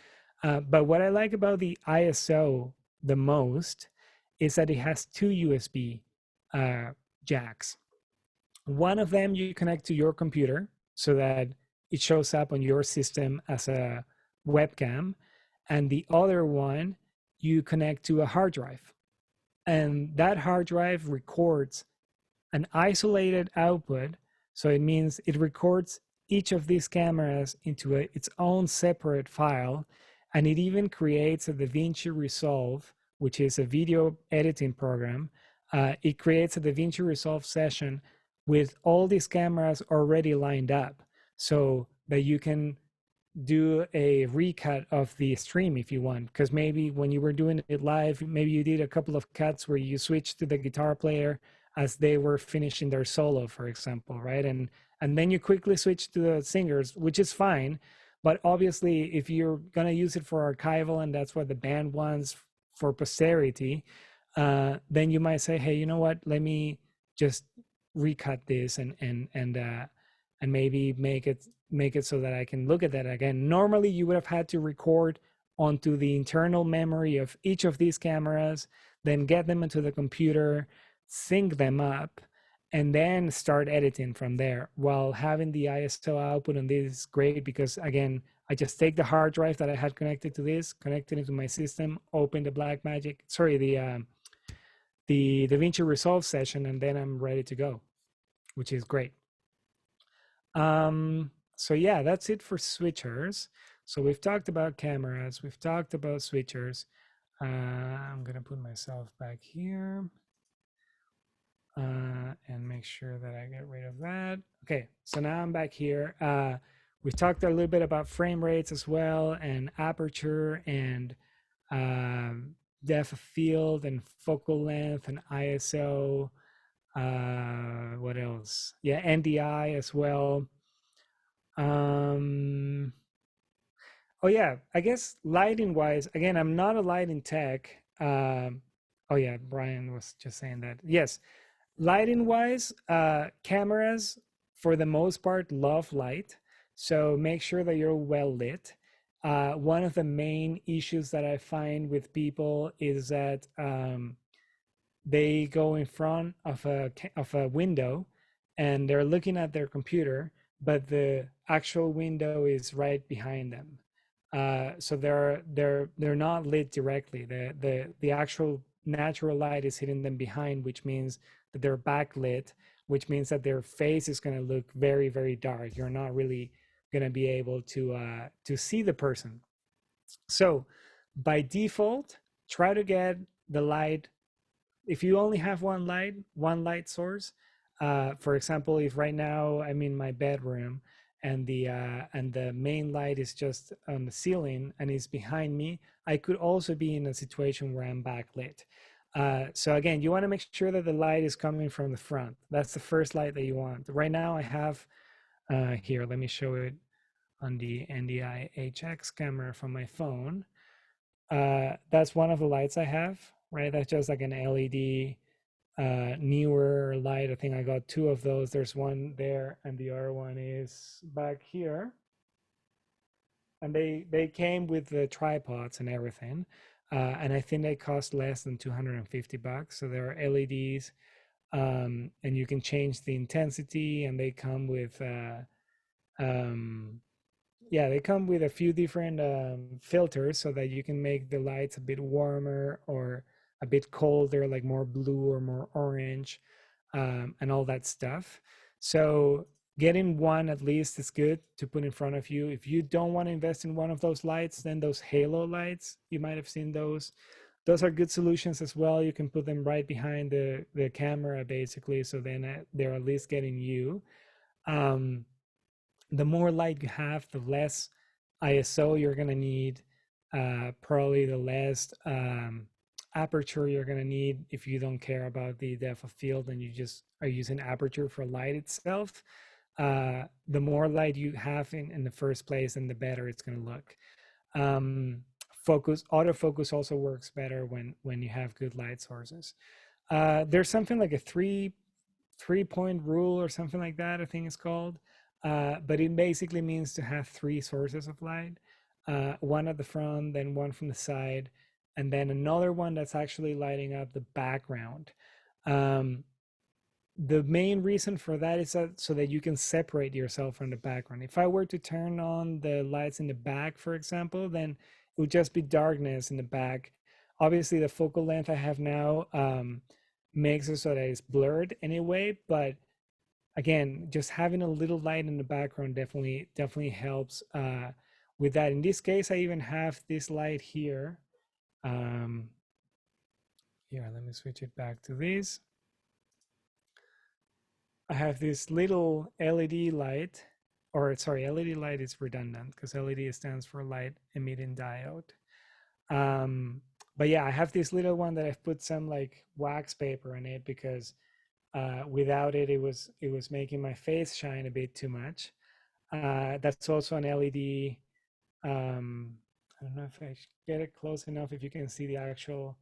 But what I like about the ISO the most is that it has 2 USB jacks. One of them you connect to your computer so that it shows up on your system as a webcam, and the other one you connect to a hard drive. And that hard drive records an isolated output. So it means it records each of these cameras into its own separate file. And it even creates a DaVinci Resolve, which is a video editing program. It creates a DaVinci Resolve session with all these cameras already lined up so that you can do a recut of the stream if you want, because maybe when you were doing it live, maybe you did a couple of cuts where you switched to the guitar player as they were finishing their solo, for example, right? And then you quickly switch to the singers, which is fine. But obviously, if you're gonna use it for archival and that's what the band wants for posterity, then you might say, hey, you know what? Let me just recut this and maybe make it so that I can look at that again. Normally, you would have had to record onto the internal memory of each of these cameras, then get them into the computer, sync them up, and then start editing from there. While having the ISO output on this is great because, again, I just take the hard drive that I had connected to this, connect it into my system, open the the DaVinci Resolve session, and then I'm ready to go, which is great. So yeah, that's it for switchers. So we've talked about cameras, we've talked about switchers. I'm gonna put myself back here and make sure that I get rid of that. Okay, so now I'm back here. We've talked a little bit about frame rates as well, and aperture, and depth of field, and focal length, and ISO. What else? Yeah, NDI as well. Oh yeah, I guess lighting wise, again, I'm not a lighting tech. Oh yeah, Brian was just saying that. Yes, lighting wise, cameras for the most part love light. So make sure that you're well lit. One of the main issues that I find with people is that they go in front of a window and they're looking at their computer, but the actual window is right behind them. So they're not lit directly. The actual natural light is hitting them behind, which means that they're backlit, which means that their face is going to look very, very dark. You're not really going to be able to see the person. So by default, try to get the light. If you only have one light source, for example, if right now I'm in my bedroom and the main light is just on the ceiling and is behind me, I could also be in a situation where I'm backlit. So again, you want to make sure that the light is coming from the front. That's the first light that you want. Right now I have here, let me show it on the Ndi Hx camera from my phone. That's one of the lights I have, right? That's just like an LED newer light. I think I got 2 of those. There's one there and the other one is back here. And they came with the tripods and everything. And I think they cost less than 250 bucks. So there are LEDs, and you can change the intensity, and they come with yeah, they come with a few different filters so that you can make the lights a bit warmer or a bit colder, like more blue or more orange, and all that stuff. So getting one at least is good to put in front of you. If you don't want to invest in one of those lights, then those halo lights, you might have seen those. Those are good solutions as well. You can put them right behind the camera, basically, so then they're at least getting you. The more light you have, the less ISO you're going to need, probably the less aperture you're going to need if you don't care about the depth of field and you just are using aperture for light itself. The more light you have in the first place, and the better it's going to look. Autofocus also works better when you have good light sources. There's something like a three-point rule or something like that, I think it's called. But it basically means to have 3 sources of light, one at the front, then one from the side, and then another one that's actually lighting up the background. The main reason for that is so that you can separate yourself from the background. If I were to turn on the lights in the back, for example, then it would just be darkness in the back. Obviously, the focal length I have now makes it so that it's blurred anyway, but again, just having a little light in the background definitely helps with that. In this case, I even have this light here. Here, let me switch it back to this. I have this little LED light, or sorry, LED light is redundant because LED stands for light emitting diode. But yeah, I have this little one that I've put some like wax paper in it because without it, it was making my face shine a bit too much. That's also an LED. I don't know if I get it close enough if you can see the actual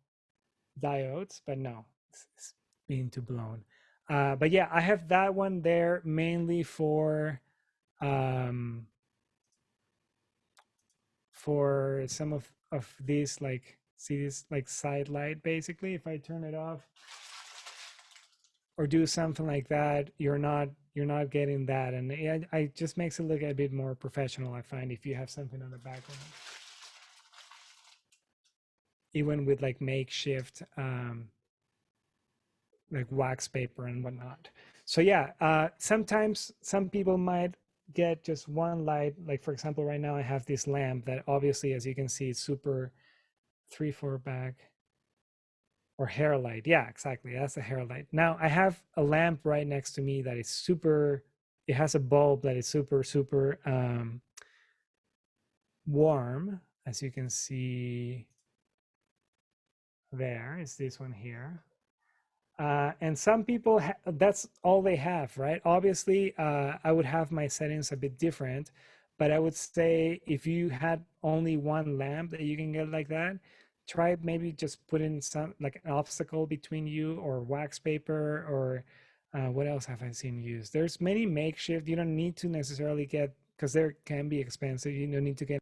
diodes, but no, it's being too blown. But yeah, I have that one there mainly for some of these, like, see this like side light. Basically, if I turn it off or do something like that, you're not getting that, and it just makes it look a bit more professional, I find, if you have something on the background, even with like makeshift like wax paper and whatnot. So yeah, sometimes some people might get just one light. Like for example, right now I have this lamp that obviously, as you can see, is super 3/4 back, or hair light. Yeah, exactly, that's a hair light. Now I have a lamp right next to me that is super, it has a bulb that is super warm, as you can see. There is this one here. And some people, that's all they have, right? Obviously, I would have my settings a bit different, but I would say if you had only one lamp that you can get like that, try maybe just putting some, like an obstacle between you, or wax paper, or what else have I seen used? There's many makeshift. You don't need to necessarily get, because they can be expensive. You don't need to get.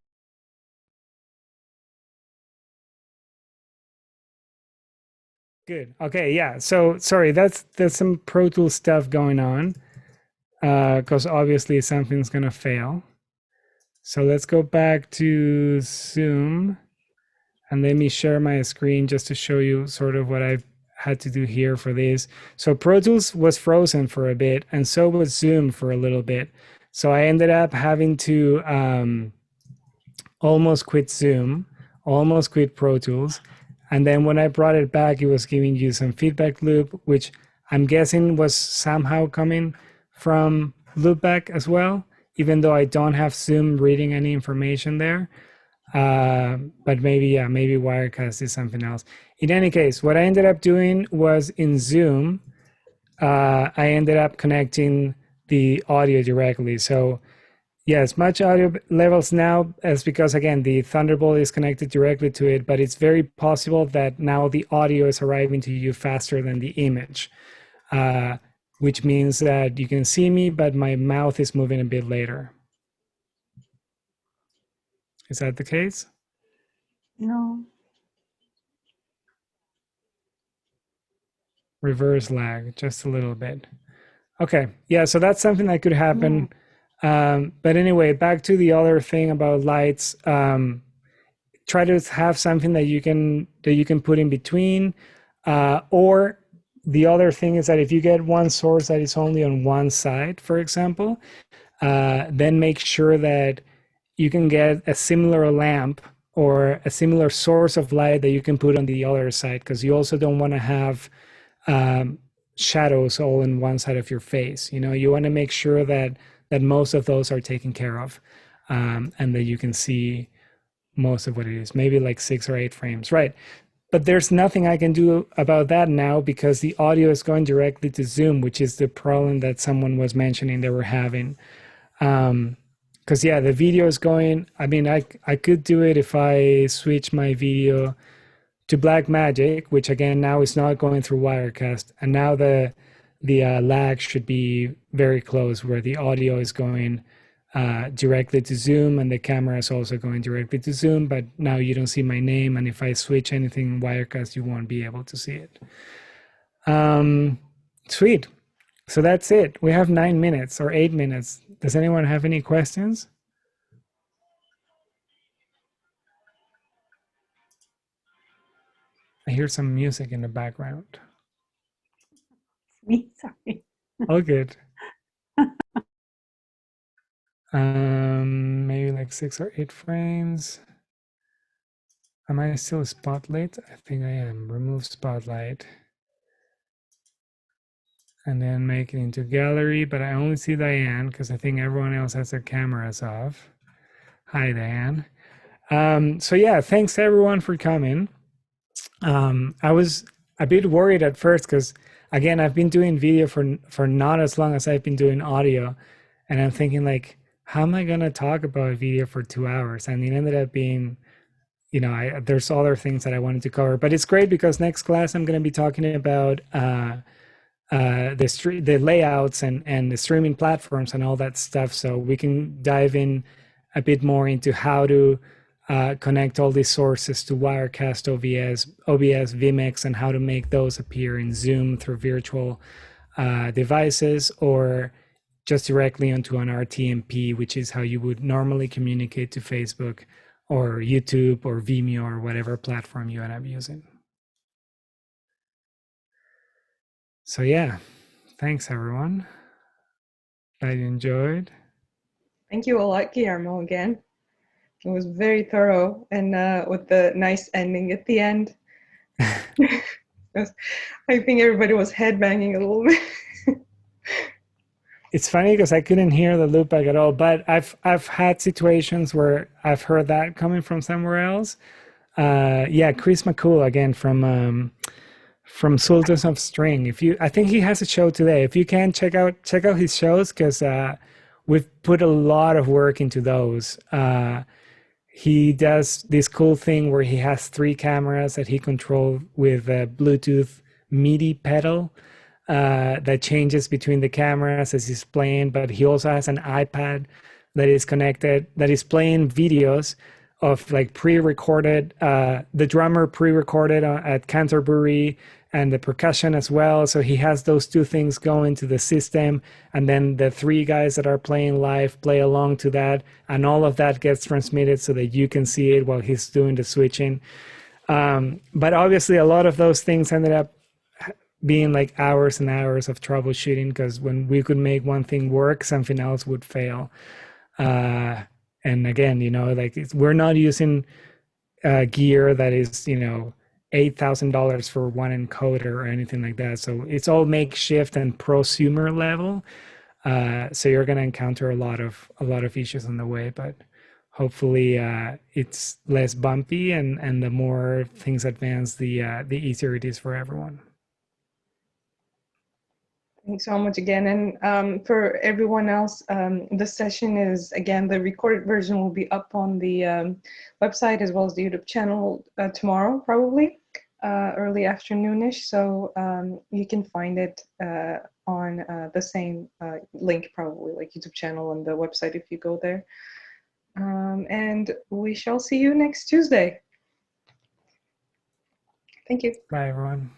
Good. Okay. Yeah. So sorry, there's some Pro Tools stuff going on, because obviously something's gonna fail. So let's go back to Zoom, and let me share my screen just to show you sort of what I've had to do here for this. So Pro Tools was frozen for a bit, and so was Zoom for a little bit. So I ended up having to almost quit Zoom, almost quit Pro Tools. And then when I brought it back, it was giving you some feedback loop, which I'm guessing was somehow coming from Loopback as well, even though I don't have Zoom reading any information there. But maybe, yeah, maybe Wirecast is something else. In any case, what I ended up doing was in Zoom, I ended up connecting the audio directly. So yes, much audio levels now is because, again, the Thunderbolt is connected directly to it, but it's very possible that now the audio is arriving to you faster than the image, which means that you can see me, but my mouth is moving a bit later. Is that the case? No. Reverse lag, just a little bit. Okay, yeah, so that's something that could happen. But anyway, back to the other thing about lights. Try to have something that you can put in between, or the other thing is that if you get one source that is only on one side, for example, then make sure that you can get a similar lamp or a similar source of light that you can put on the other side, because you also don't want to have shadows all in one side of your face. You know, you want to make sure that most of those are taken care of, and that you can see most of what it is, maybe like 6 or 8 frames, right? But there's nothing I can do about that now, because the audio is going directly to Zoom, which is the problem that someone was mentioning they were having. because yeah, the video is going. I mean, I could do it if I switch my video to Blackmagic, which again now is not going through Wirecast, and now the lag should be very close, where the audio is going directly to Zoom and the camera is also going directly to Zoom. But now you don't see my name, and if I switch anything in Wirecast, you won't be able to see it. Sweet. So that's it. We have 9 minutes or 8 minutes. Does anyone have any questions? I hear some music in the background. Me, sorry. Oh, good. Maybe like 6 or 8 frames. Am I still spotlight? I think I am. Remove spotlight. And then make it into gallery, but I only see Diane because I think everyone else has their cameras off. Hi, Diane. So yeah, thanks everyone for coming. I was a bit worried at first because, again, I've been doing video for not as long as I've been doing audio, and I'm thinking like, how am I gonna talk about video for 2 hours? And it ended up being, you know, there's other things that I wanted to cover, but it's great because next class I'm gonna be talking about the layouts and the streaming platforms and all that stuff, so we can dive in a bit more into how to connect all these sources to Wirecast, OBS, Vmix, and how to make those appear in Zoom through virtual devices or just directly onto an RTMP, which is how you would normally communicate to Facebook or YouTube or Vimeo or whatever platform you end up using. So yeah, thanks everyone. Glad you enjoyed. Thank you a lot, Guillermo, again. It was very thorough, and with the nice ending at the end. I think everybody was headbanging a little bit. It's funny because I couldn't hear the loopback at all, but I've had situations where I've heard that coming from somewhere else. Yeah, Chris McCool again from Sultans of String. I think he has a show today. If you can check out his shows, because we've put a lot of work into those. He does this cool thing where he has 3 cameras that he controls with a Bluetooth MIDI pedal that changes between the cameras as he's playing, but he also has an iPad that is connected, that is playing videos of like pre-recorded, the drummer pre-recorded at Canterbury, and the percussion as well. So he has those 2 things going to the system, and then the 3 guys that are playing live play along to that, and all of that gets transmitted so that you can see it while he's doing the switching. But obviously a lot of those things ended up being like hours and hours of troubleshooting, because when we could make one thing work, something else would fail. And again, you know, like we're not using gear that is, you know, $8,000 for one encoder or anything like that. So it's all makeshift and prosumer level. So you're going to encounter a lot of issues on the way, but hopefully it's less bumpy, and the more things advance, the easier it is for everyone. Thanks so much again. And for everyone else, the session is, again, the recorded version will be up on the website as well as the YouTube channel tomorrow, probably early afternoonish. So you can find it on the same link, probably, like YouTube channel and the website if you go there. And we shall see you next Tuesday. Thank you. Bye, everyone.